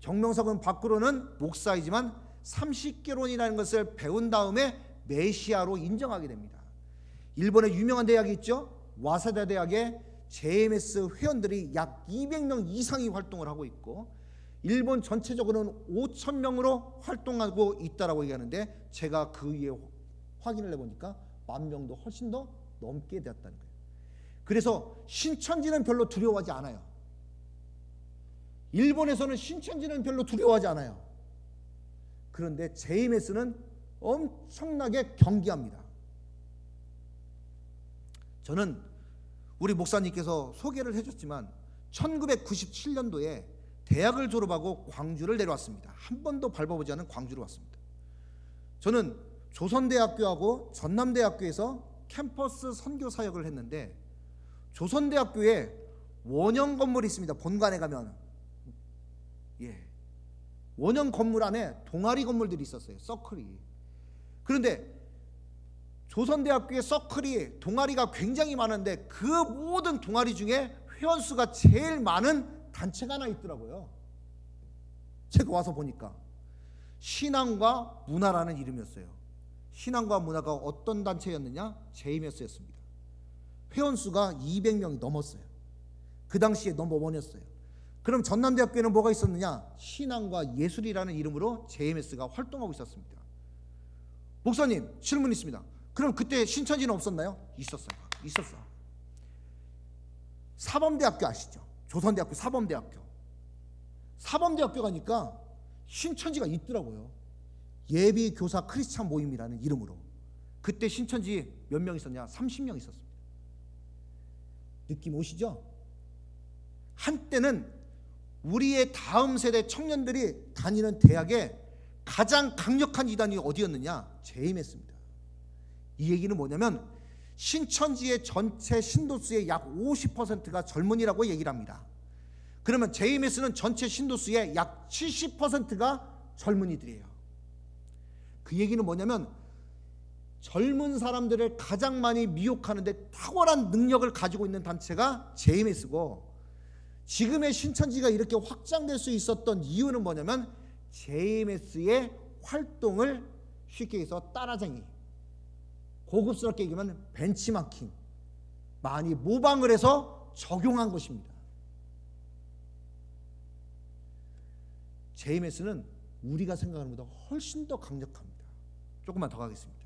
정명석은 밖으로는 목사이지만 30개론이라는 것을 배운 다음에 메시아로 인정하게 됩니다. 일본에 유명한 대학이 있죠. 와세다 대학에 JMS 회원들이 약 200명 이상이 활동을 하고 있고, 일본 전체적으로는 5,000명으로 활동하고 있다라고 얘기하는데, 제가 그 위에 확인을 해보니까 10,000명도 훨씬 더 넘게 되었다는 거예요. 그래서 신천지는 별로 두려워하지 않아요. 일본에서는 신천지는 별로 두려워하지 않아요. 그런데 JMS는 엄청나게 경계합니다. 저는 우리 목사님께서 소개를 해줬지만 1997년도에 대학을 졸업하고 광주를 내려왔습니다. 한 번도 밟아보지 않은 광주로 왔습니다. 저는 조선대학교하고 전남대학교에서 캠퍼스 선교 사역을 했는데, 조선대학교에 원형 건물이 있습니다. 본관에 가면 원형 건물 안에 동아리 건물들이 있었어요. 서클이. 그런데 조선대학교의 서클이, 동아리가 굉장히 많은데 그 모든 동아리 중에 회원수가 제일 많은 단체가 하나 있더라고요. 제가 와서 보니까 신앙과 문화라는 이름이었어요. 신앙과 문화가 어떤 단체였느냐? JMS였습니다. 회원수가 200명이 넘었어요. 그 당시에 넘버원이었어요. 그럼 전남대학교에는 뭐가 있었느냐? 신앙과 예술이라는 이름으로 JMS가 활동하고 있었습니다. 목사님, 질문 있습니다. 그럼 그때 신천지는 없었나요? 있었어요. 사범대학교 아시죠? 조선대학교 사범대학교. 사범대학교 가니까 신천지가 있더라고요. 예비교사 크리스찬 모임이라는 이름으로. 그때 신천지 몇 명 있었냐? 30명 있었습니다. 느낌 오시죠? 한때는 우리의 다음 세대 청년들이 다니는 대학에 가장 강력한 이단이 어디였느냐? JMS입니다. 이 얘기는 뭐냐면, 신천지의 전체 신도수의 약 50%가 젊은이라고 얘기를 합니다. 그러면 JMS는 전체 신도수의 약 70%가 젊은이들이에요. 그 얘기는 뭐냐면, 젊은 사람들을 가장 많이 미혹하는데 탁월한 능력을 가지고 있는 단체가 JMS고, 지금의 신천지가 이렇게 확장될 수 있었던 이유는 뭐냐면 JMS의 활동을 쉽게 해서 따라쟁이, 고급스럽게 얘기하면 벤치마킹, 많이 모방을 해서 적용한 것입니다. JMS는 우리가 생각하는 것보다 훨씬 더 강력합니다. 조금만 더 가겠습니다.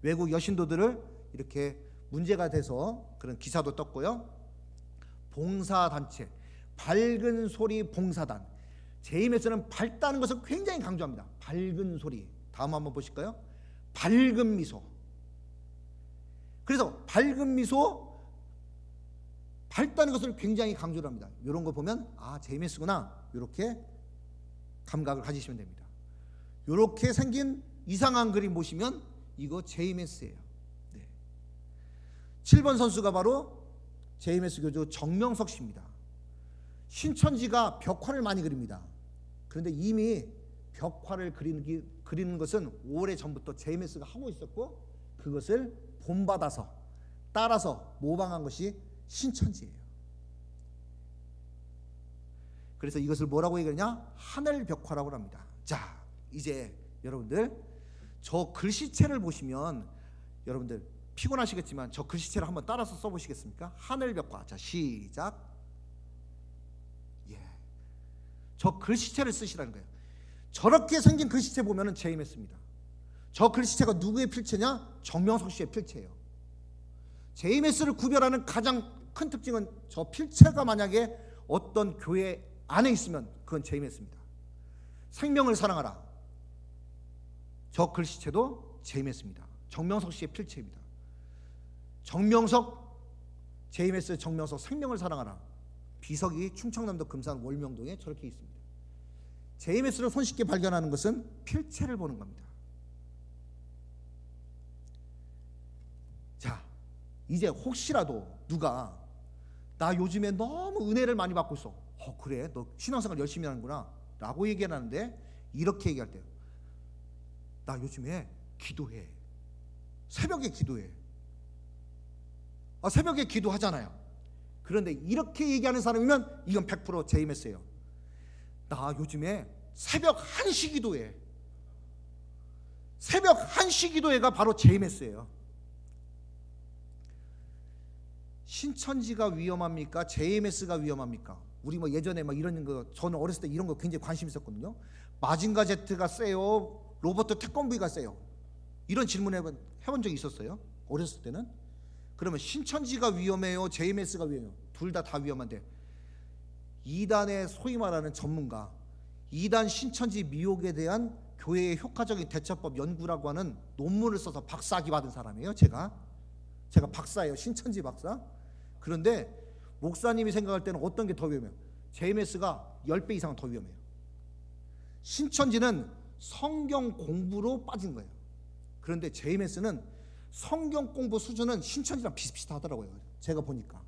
외국 여신도들을 이렇게 문제가 돼서 그런 기사도 떴고요. 봉사단체, 밝은 소리 봉사단. JMS는 밝다는 것을 굉장히 강조합니다. 밝은 소리. 다음 한번 보실까요? 밝은 미소. 그래서 밝은 미소, 밝다는 것을 굉장히 강조를 합니다. 이런 거 보면 JMS구나, 이렇게 감각을 가지시면 됩니다. 이렇게 생긴 이상한 그림 보시면 이거 JMS예요. 네. 7번 선수가 바로 JMS 교주 정명석 씨입니다. 신천지가 벽화를 많이 그립니다. 그런데 이미 벽화를 그리는 것은 오래전부터 JMS가 하고 있었고, 그것을 본받아서 따라서 모방한 것이 신천지예요. 그래서 이것을 뭐라고 얘기하냐? 하늘 벽화라고 합니다. 자, 이제 여러분들 저 글씨체를 보시면 여러분들 피곤하시겠지만 저 글씨체를 한번 따라서 써보시겠습니까? 하늘 벽화. 자, 시작. 저 글씨체를 쓰시라는 거예요. 저렇게 생긴 글씨체 보면은 JMS입니다. 저 글씨체가 누구의 필체냐? 정명석 씨의 필체예요. JMS를 구별하는 가장 큰 특징은 저 필체가 만약에 어떤 교회 안에 있으면 그건 JMS입니다. 생명을 사랑하라. 저 글씨체도 JMS입니다. 정명석 씨의 필체입니다. 정명석, JMS 정명석 생명을 사랑하라. 비석이 충청남도 금산 월명동에 저렇게 있습니다. JMS를 손쉽게 발견하는 것은 필체를 보는 겁니다. 자, 이제 혹시라도 누가 나 요즘에 너무 은혜를 많이 받고 있어. 그래? 너 신앙생활 열심히 하는구나 라고 얘기하는데, 이렇게 얘기할 때요. 나 요즘에 기도해. 새벽에 기도해. 새벽에 기도하잖아요. 그런데 이렇게 얘기하는 사람이면 이건 100% JMS예요. 나 요즘에 새벽 1시 기도해. 새벽 1시 기도회가 바로 JMS예요. 신천지가 위험합니까? JMS가 위험합니까? 우리 예전에 이런 거, 저는 어렸을 때 이런 거 굉장히 관심 있었거든요. 마징가 제트가 세요? 로버트 태권브이가 세요? 이런 질문 해본 적이 있었어요. 어렸을 때는. 그러면 신천지가 위험해요? JMS가 위험해요? 둘 다 위험한데, 이단의 소위 말하는 전문가, 이단 신천지 미혹에 대한 교회의 효과적인 대처법 연구라고 하는 논문을 써서 박사학위 받은 사람이에요. 제가 박사예요. 신천지 박사. 그런데 목사님이 생각할 때는 어떤 게 더 위험해요? JMS가 10배 이상 더 위험해요. 신천지는 성경 공부로 빠진 거예요. 그런데 JMS는 성경 공부 수준은 신천지랑 비슷비슷하더라고요. 제가 보니까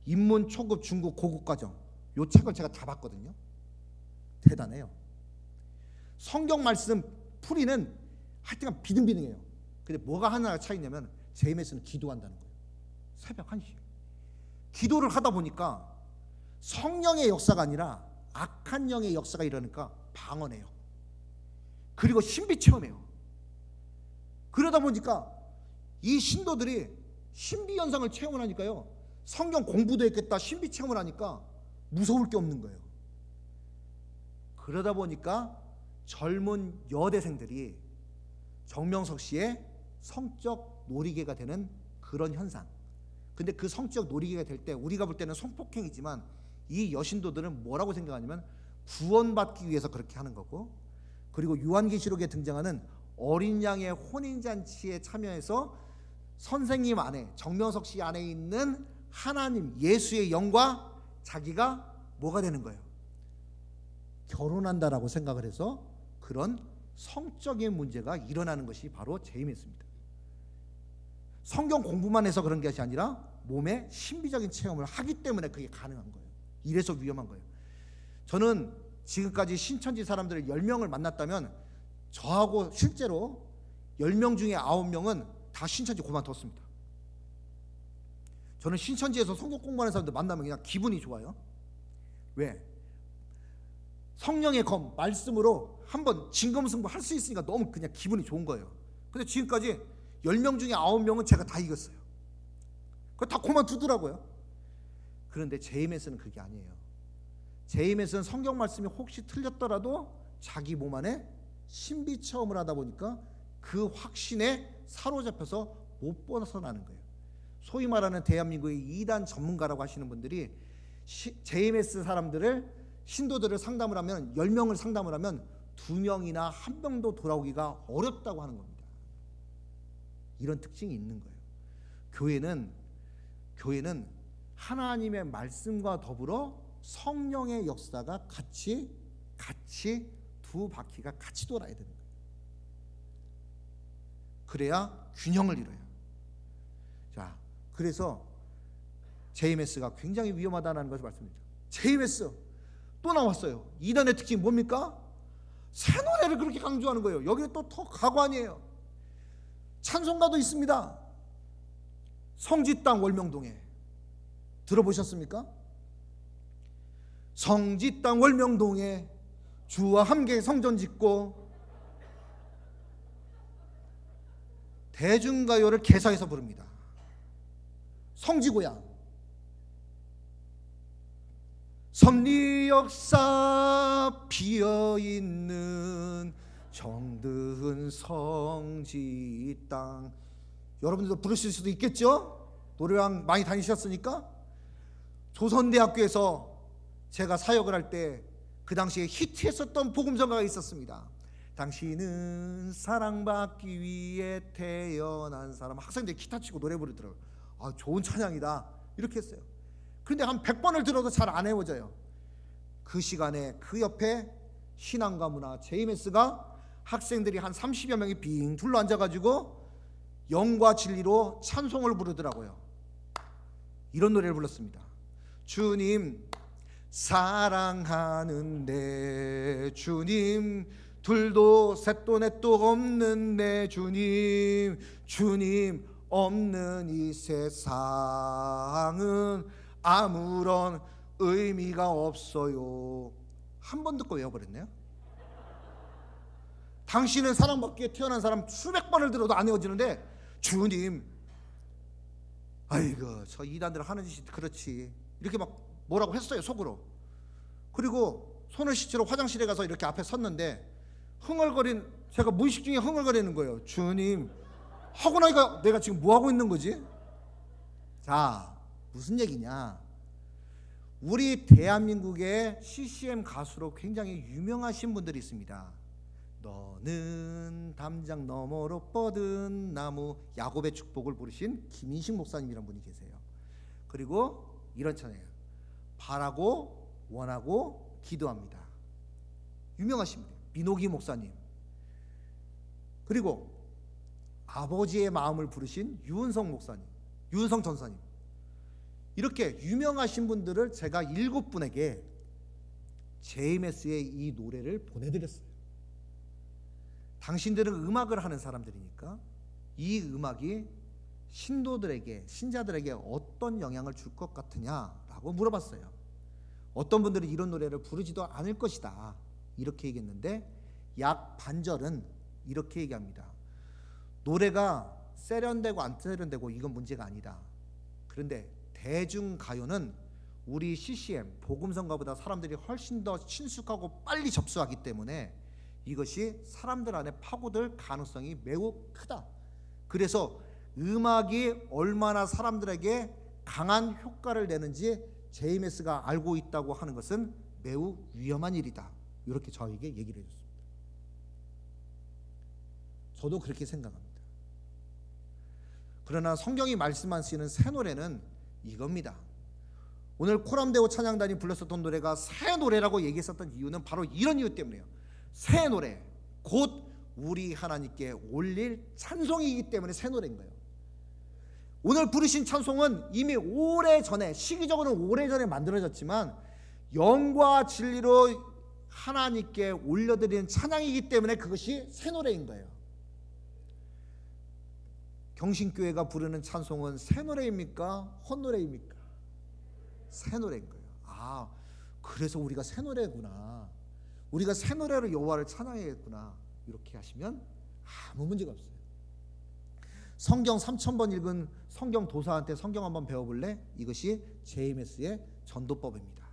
입문, 초급, 중급, 고급 과정, 요 책을 제가 다 봤거든요. 대단해요. 성경 말씀 풀이는 하여튼 비등비등해요. 근데 뭐가 하나 차이냐면 JMS는 기도한다는 거예요. 새벽 1시 기도를 하다 보니까 성령의 역사가 아니라 악한 영의 역사가 일어나니까 방언해요. 그리고 신비 체험해요. 그러다 보니까 이 신도들이 신비 현상을 체험을 하니까요, 성경 공부도 했겠다, 신비 체험을 하니까 무서울 게 없는 거예요. 그러다 보니까 젊은 여대생들이 정명석 씨의 성적 놀이개가 되는 그런 현상. 근데 그 성적 놀이개가 될 때 우리가 볼 때는 성폭행이지만 이 여신도들은 뭐라고 생각하냐면 구원받기 위해서 그렇게 하는 거고, 그리고 요한계시록에 등장하는 어린 양의 혼인잔치에 참여해서 선생님 안에, 정명석 씨 안에 있는 하나님 예수의 영과 자기가 뭐가 되는 거예요? 결혼한다라고 생각을 해서 그런 성적인 문제가 일어나는 것이 바로 JMS입니다. 성경 공부만 해서 그런 것이 아니라 몸에 신비적인 체험을 하기 때문에 그게 가능한 거예요. 이래서 위험한 거예요. 저는 지금까지 신천지 사람들을 10명을 만났다면 저하고 실제로 10명 중에 9명은 다 신천지 그만뒀습니다. 저는 신천지에서 성경 공부하는 사람들 만나면 그냥 기분이 좋아요. 왜? 성령의 검, 말씀으로 한번 진검승부 할 수 있으니까 너무 그냥 기분이 좋은 거예요. 근데 지금까지 10명 중에 9명은 제가 다 이겼어요. 그거 다 그만두더라고요. 그런데 JMS는 그게 아니에요. JMS는 성경 말씀이 혹시 틀렸더라도 자기 몸 안에 신비 체험을 하다 보니까 그 확신에 사로잡혀서 못 벗어나는 거예요. 소위 말하는 대한민국의 이단 전문가라고 하시는 분들이 JMS 사람들을, 신도들을 상담을 하면 10명을 상담을 하면 2명이나 1명도 돌아오기가 어렵다고 하는 겁니다. 이런 특징이 있는 거예요. 교회는 하나님의 말씀과 더불어 성령의 역사가 같이 두 바퀴가 같이 돌아야 되는 거예요. 그래야 균형을 이뤄요. 자, 그래서 JMS가 굉장히 위험하다는 것을 말씀드리죠. JMS 또 나왔어요. 이단의 특징이 뭡니까? 새 노래를 그렇게 강조하는 거예요. 여기는 또 더 가관이에요. 찬송가도 있습니다. 성지 땅 월명동에 들어보셨습니까? 성지 땅 월명동에 주와 함께 성전 짓고, 대중가요를 개사해서 부릅니다. 성지고향, 섭리 역사 비어있는 정든 성지 땅. 여러분들도 부르실 수도 있겠죠? 노래방 많이 다니셨으니까. 조선대학교에서 제가 사역을 할 때 그 당시에 히트했었던 복음성가가 있었습니다. 당신은 사랑받기 위해 태어난 사람. 학생들이 기타 치고 노래 부르더라고요. 아, 좋은 찬양이다 이렇게 했어요. 그런데 한 100번을 들어도 잘 안 외워져요. 그 시간에 그 옆에 신앙과 문화 JMS가 학생들이 한 30여 명이 빙 둘러 앉아가지고 영과 진리로 찬송을 부르더라고요. 이런 노래를 불렀습니다. 주님 사랑하는데, 주님 둘도 셋도 넷도 없는 내 주님, 주님 없는 이 세상은 아무런 의미가 없어요. 한 번 듣고 외워버렸네요. 당신은 사랑받기에 태어난 사람 수백 번을 들어도 안 외워지는데, 주님, 아이고 저 이단들 하는 짓이 그렇지, 이렇게 막 뭐라고 했어요 속으로. 그리고 손을 씻으러 화장실에 가서 이렇게 앞에 섰는데 제가 무의식 중에 흥얼거리는 거예요. 주님 하고 나니까 내가 지금 뭐 하고 있는 거지? 자, 무슨 얘기냐? 우리 대한민국의 CCM 가수로 굉장히 유명하신 분들이 있습니다. 너는 담장 너머로 뻗은 나무, 야곱의 축복을 부르신 김인식 목사님이라는 분이 계세요. 그리고 이런 찬양이에요. 바라고 원하고 기도합니다. 유명하신 분이에요. 민호기 목사님. 그리고 아버지의 마음을 부르신 유은성 목사님, 유은성 전사님. 이렇게 유명하신 분들을 제가 7분에게 JMS의 이 노래를 보내드렸어요. 당신들은 음악을 하는 사람들이니까 이 음악이 신도들에게, 신자들에게 어떤 영향을 줄 것 같으냐라고 물어봤어요. 어떤 분들은 이런 노래를 부르지도 않을 것이다 이렇게 얘기했는데, 약 반절은 이렇게 얘기합니다. 노래가 세련되고 안 세련되고 이건 문제가 아니다. 그런데 대중가요는 우리 CCM 복음성가보다 사람들이 훨씬 더 친숙하고 빨리 접수하기 때문에 이것이 사람들 안에 파고들 가능성이 매우 크다. 그래서 음악이 얼마나 사람들에게 강한 효과를 내는지 JMS가 알고 있다고 하는 것은 매우 위험한 일이다. 이렇게 저에게 얘기를 해줬습니다. 저도 그렇게 생각합니다. 그러나 성경이 말씀하시는 새 노래는 이겁니다. 오늘 코람데오 찬양단이 불렀었던 노래가 새 노래라고 얘기했었던 이유는 바로 이런 이유 때문이에요. 새 노래, 곧 우리 하나님께 올릴 찬송이기 때문에 새 노래인 거예요. 오늘 부르신 찬송은 이미 오래전에, 시기적으로는 오래전에 만들어졌지만 영과 진리로 하나님께 올려드리는 찬양이기 때문에 그것이 새 노래인 거예요. 경신교회가 부르는 찬송은 새 노래입니까? 헛노래입니까? 새 노래인 거예요. 아, 그래서 우리가 새 노래구나, 우리가 새 노래로 여호와를 찬양해야겠구나, 이렇게 하시면 아무 문제가 없어요. 성경 3000번 읽은 성경 도사한테 성경 한번 배워볼래? 이것이 JMS의 전도법입니다.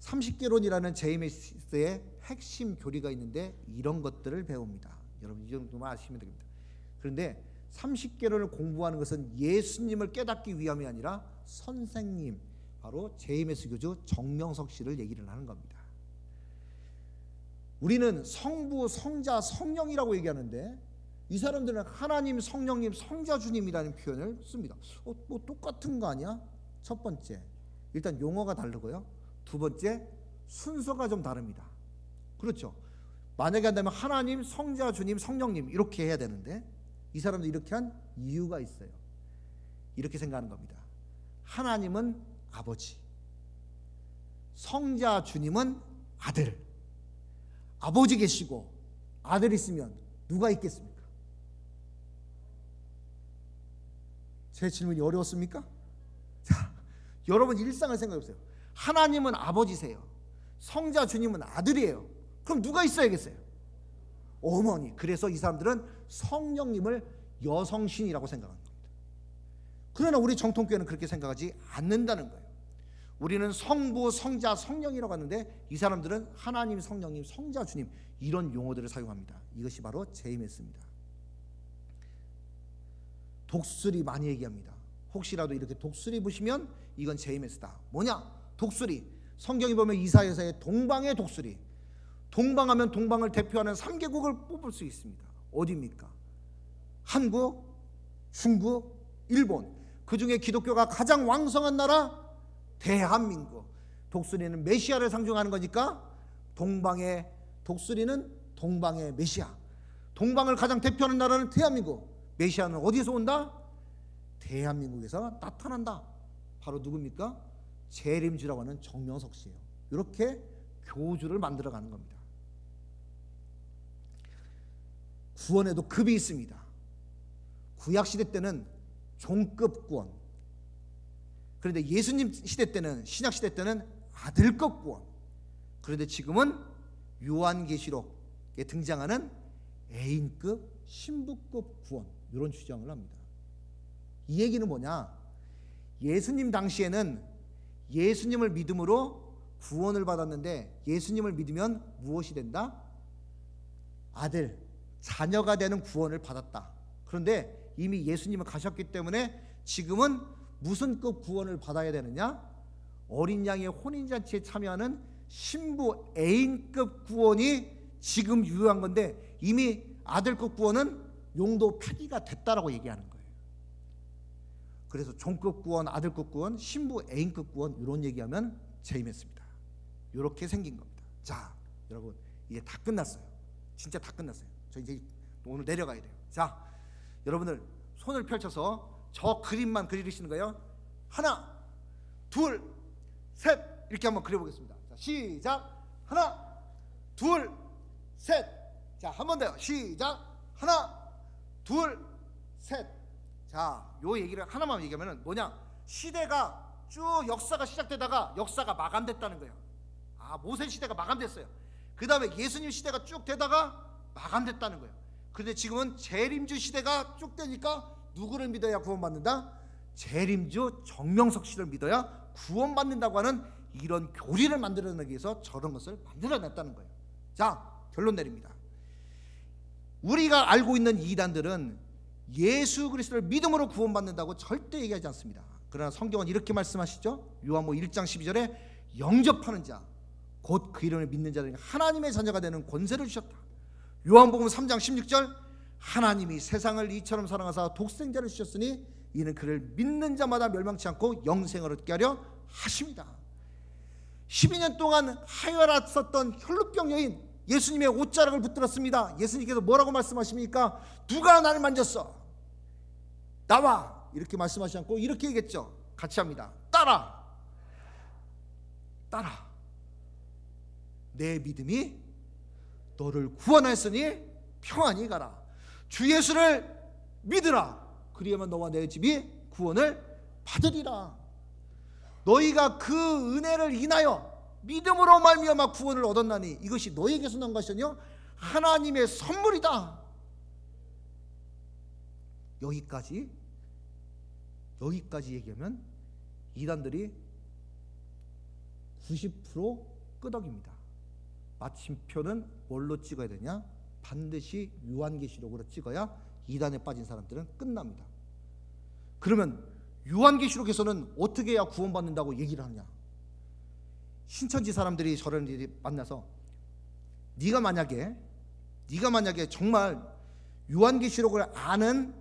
30개론이라는 JMS의 핵심 교리가 있는데 이런 것들을 배웁니다. 여러분 이 정도만 아시면 됩니다. 그런데 30개론을 공부하는 것은 예수님을 깨닫기 위함이 아니라 선생님, 바로 JMS 교주 정명석 씨를 얘기를 하는 겁니다. 우리는 성부, 성자, 성령이라고 얘기하는데 이 사람들은 하나님, 성령님, 성자, 주님이라는 표현을 씁니다. 뭐 똑같은 거 아니야? 첫 번째, 일단 용어가 다르고요. 두 번째, 순서가 좀 다릅니다. 그렇죠? 만약에 한다면 하나님, 성자, 주님, 성령님 이렇게 해야 되는데 이 사람들 이렇게 한 이유가 있어요. 이렇게 생각하는 겁니다. 하나님은 아버지, 성자, 주님은 아들. 아버지 계시고 아들 있으면 누가 있겠습니까? 제 질문이 어려웠습니까? 자, 여러분 일상을 생각해 보세요. 하나님은 아버지세요. 성자 주님은 아들이에요. 그럼 누가 있어야겠어요? 어머니. 그래서 이 사람들은 성령님을 여성신이라고 생각하는 겁니다. 그러나 우리 정통교회는 그렇게 생각하지 않는다는 거예요. 우리는 성부, 성자, 성령이라고 하는데 이 사람들은 하나님, 성령님, 성자, 주님 이런 용어들을 사용합니다. 이것이 바로 JMS입니다. 독수리 많이 얘기합니다. 혹시라도 이렇게 독수리 보시면 이건 JMS다. 뭐냐? 독수리. 성경에 보면 이사야서의 동방의 독수리. 동방하면 동방을 대표하는 3개국을 뽑을 수 있습니다. 어디입니까? 한국, 중국, 일본. 그 중에 기독교가 가장 왕성한 나라 대한민국. 독수리는 메시아를 상징하는 거니까 동방의 독수리는 동방의 메시아. 동방을 가장 대표하는 나라는 대한민국. 메시아는 어디서 온다? 대한민국에서 나타난다. 바로 누굽니까? 재림주라고 하는 정명석 씨예요. 이렇게 교주를 만들어가는 겁니다. 구원에도 급이 있습니다. 구약시대 때는 종급 구원, 그런데 예수님 시대 때는, 신약시대 때는 아들급 구원, 그런데 지금은 요한계시록에 등장하는 애인급, 신부급 구원, 이런 주장을 합니다. 이 얘기는 뭐냐? 예수님 당시에는 예수님을 믿음으로 구원을 받았는데 예수님을 믿으면 무엇이 된다? 아들, 자녀가 되는 구원을 받았다. 그런데 이미 예수님은 가셨기 때문에 지금은 무슨 급 구원을 받아야 되느냐? 어린 양의 혼인잔치에 참여하는 신부 애인급 구원이 지금 유효한 건데 이미 아들급 구원은 용도 폐기가 됐다라고 얘기하는 거예요. 그래서 종급 구원, 아들급 구원, 신부 애인급 구원 이런 얘기하면 재미있습니다. 이렇게 생긴 겁니다. 자, 여러분 이제 다 끝났어요. 진짜 다 끝났어요. 저 이제 오늘 내려가야 돼요. 자, 여러분들 손을 펼쳐서 저 그림만 그리시는 거예요. 하나, 둘, 셋 이렇게 한번 그려보겠습니다. 자, 시작. 하나, 둘, 셋. 자, 한 번 더요. 시작. 하나, 둘, 셋. 자, 요 얘기를 하나만 얘기하면은 뭐냐? 시대가 쭉 역사가 시작되다가 역사가 마감됐다는 거예요. 아, 모세 시대가 마감됐어요. 그 다음에 예수님 시대가 쭉 되다가 마감됐다는 거예요. 그런데 지금은 재림주 시대가 쭉 되니까 누구를 믿어야 구원받는다? 재림주 정명석 씨를 믿어야 구원받는다고 하는 이런 교리를 만들어내기 위해서 저런 것을 만들어냈다는 거예요. 자, 결론 내립니다. 우리가 알고 있는 이단들은 예수 그리스도를 믿음으로 구원받는다고 절대 얘기하지 않습니다. 그러나 성경은 이렇게 말씀하시죠. 요한복음 1장 12절에 영접하는 자, 곧 그 이름을 믿는 자들에게 하나님의 자녀가 되는 권세를 주셨다. 요한복음 3장 16절, 하나님이 세상을 이처럼 사랑하사 독생자를 주셨으니 이는 그를 믿는 자마다 멸망치 않고 영생을 얻게 하려 하십니다. 12년 동안 하혈았었던 혈루병 여인, 예수님의 옷자락을 붙들었습니다. 예수님께서 뭐라고 말씀하십니까? 누가 나를 만졌어? 나와! 이렇게 말씀하시지 않고 이렇게 얘기했죠. 같이 합니다. 따라! 따라! 내 믿음이 너를 구원하였으니 평안히 가라. 주 예수를 믿으라. 그리하면 너와 내 집이 구원을 받으리라. 너희가 그 은혜를 인하여 믿음으로 말미암아 구원을 얻었나니 이것이 너에게서 난 것이 아니요 하나님의 선물이다. 여기까지 얘기하면 이단들이 90% 끄덕입니다. 마침표는 뭘로 찍어야 되냐? 반드시 요한계시록으로 찍어야 이단에 빠진 사람들은 끝납니다. 그러면 요한계시록에서는 어떻게 해야 구원받는다고 얘기를 하느냐? 신천지 사람들이 저를 만나서 네가 만약에 정말 요한계시록을 아는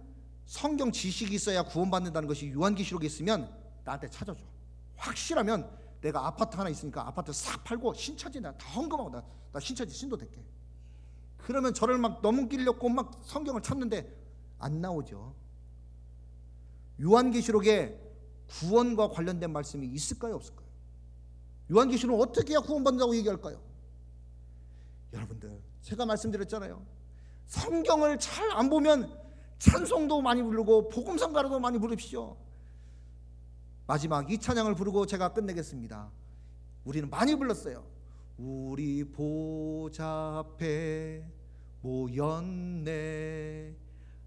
성경 지식이 있어야 구원받는다는 것이 요한계시록에 있으면 나한테 찾아줘. 확실하면 내가 아파트 하나 있으니까 아파트 싹 팔고 신천지 나 다 헌금하고 나 신천지 신도 될게. 그러면 저를 막 넘기려고 막 성경을 찾는데 안 나오죠. 요한계시록에 구원과 관련된 말씀이 있을까요, 없을까요? 요한계시록은 어떻게 해야 구원받는다고 얘기할까요? 여러분들, 제가 말씀드렸잖아요. 성경을 잘 안 보면 찬송도 많이 부르고 복음성가로도 많이 부르십시오. 마지막 이 찬양을 부르고 제가 끝내겠습니다. 우리는 많이 불렀어요. 우리 보좌 앞에 모였네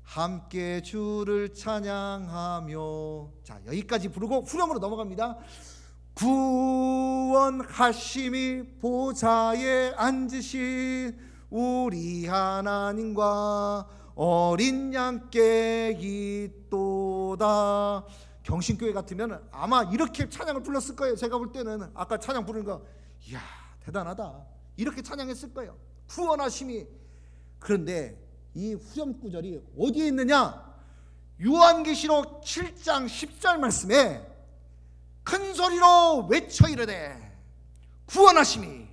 함께 주를 찬양하며. 자, 여기까지 부르고 후렴으로 넘어갑니다. 구원하심이 보좌에 앉으신 우리 하나님과 어린 양께 있도다. 경신교회 같으면 아마 이렇게 찬양을 불렀을 거예요. 제가 볼 때는 아까 찬양 부르는 거, 이야 대단하다, 이렇게 찬양했을 거예요. 구원하심이. 그런데 이 후렴 구절이 어디에 있느냐? 요한계시록 7장 10절 말씀에 큰 소리로 외쳐 이르되 구원하심이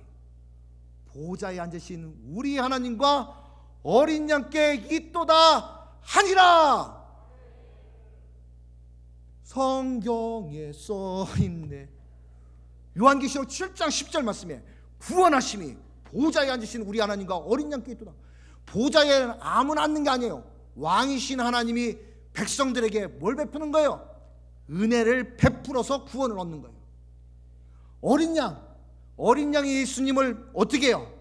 보좌에 앉으신 우리 하나님과 어린 양께 있도다 하니라. 성경에 써있네. 요한계시록 7장 10절 말씀에 구원하심이 보좌에 앉으신 우리 하나님과 어린 양께 있도다. 보좌에 아무나 앉는 게 아니에요. 왕이신 하나님이 백성들에게 뭘 베푸는 거예요? 은혜를 베풀어서 구원을 얻는 거예요. 어린 양이 예수님을 어떻게 해요?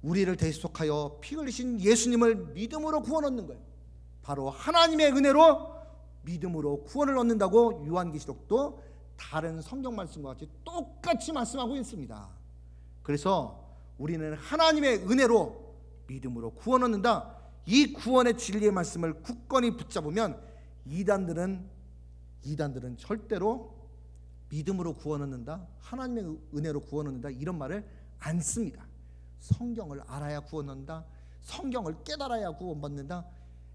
우리를 대속하여 피 흘리신 예수님을 믿음으로 구원 얻는 거예요. 바로 하나님의 은혜로 믿음으로 구원을 얻는다고 요한계시록도 다른 성경 말씀과 같이 똑같이 말씀하고 있습니다. 그래서 우리는 하나님의 은혜로 믿음으로 구원 얻는다. 이 구원의 진리의 말씀을 굳건히 붙잡으면 이단들은 절대로 믿음으로 구원 얻는다, 하나님의 은혜로 구원 얻는다 이런 말을 안 씁니다. 성경을 알아야 구원 얻는다, 성경을 깨달아야 구원받는다,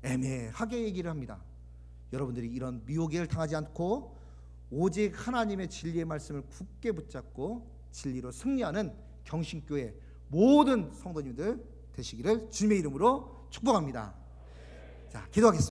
애매하게 얘기를 합니다. 여러분들이 이런 미혹을 당하지 않고 오직 하나님의 진리의 말씀을 굳게 붙잡고 진리로 승리하는 경신교회 모든 성도님들 되시기를 주님의 이름으로 축복합니다. 자, 기도하겠습니다.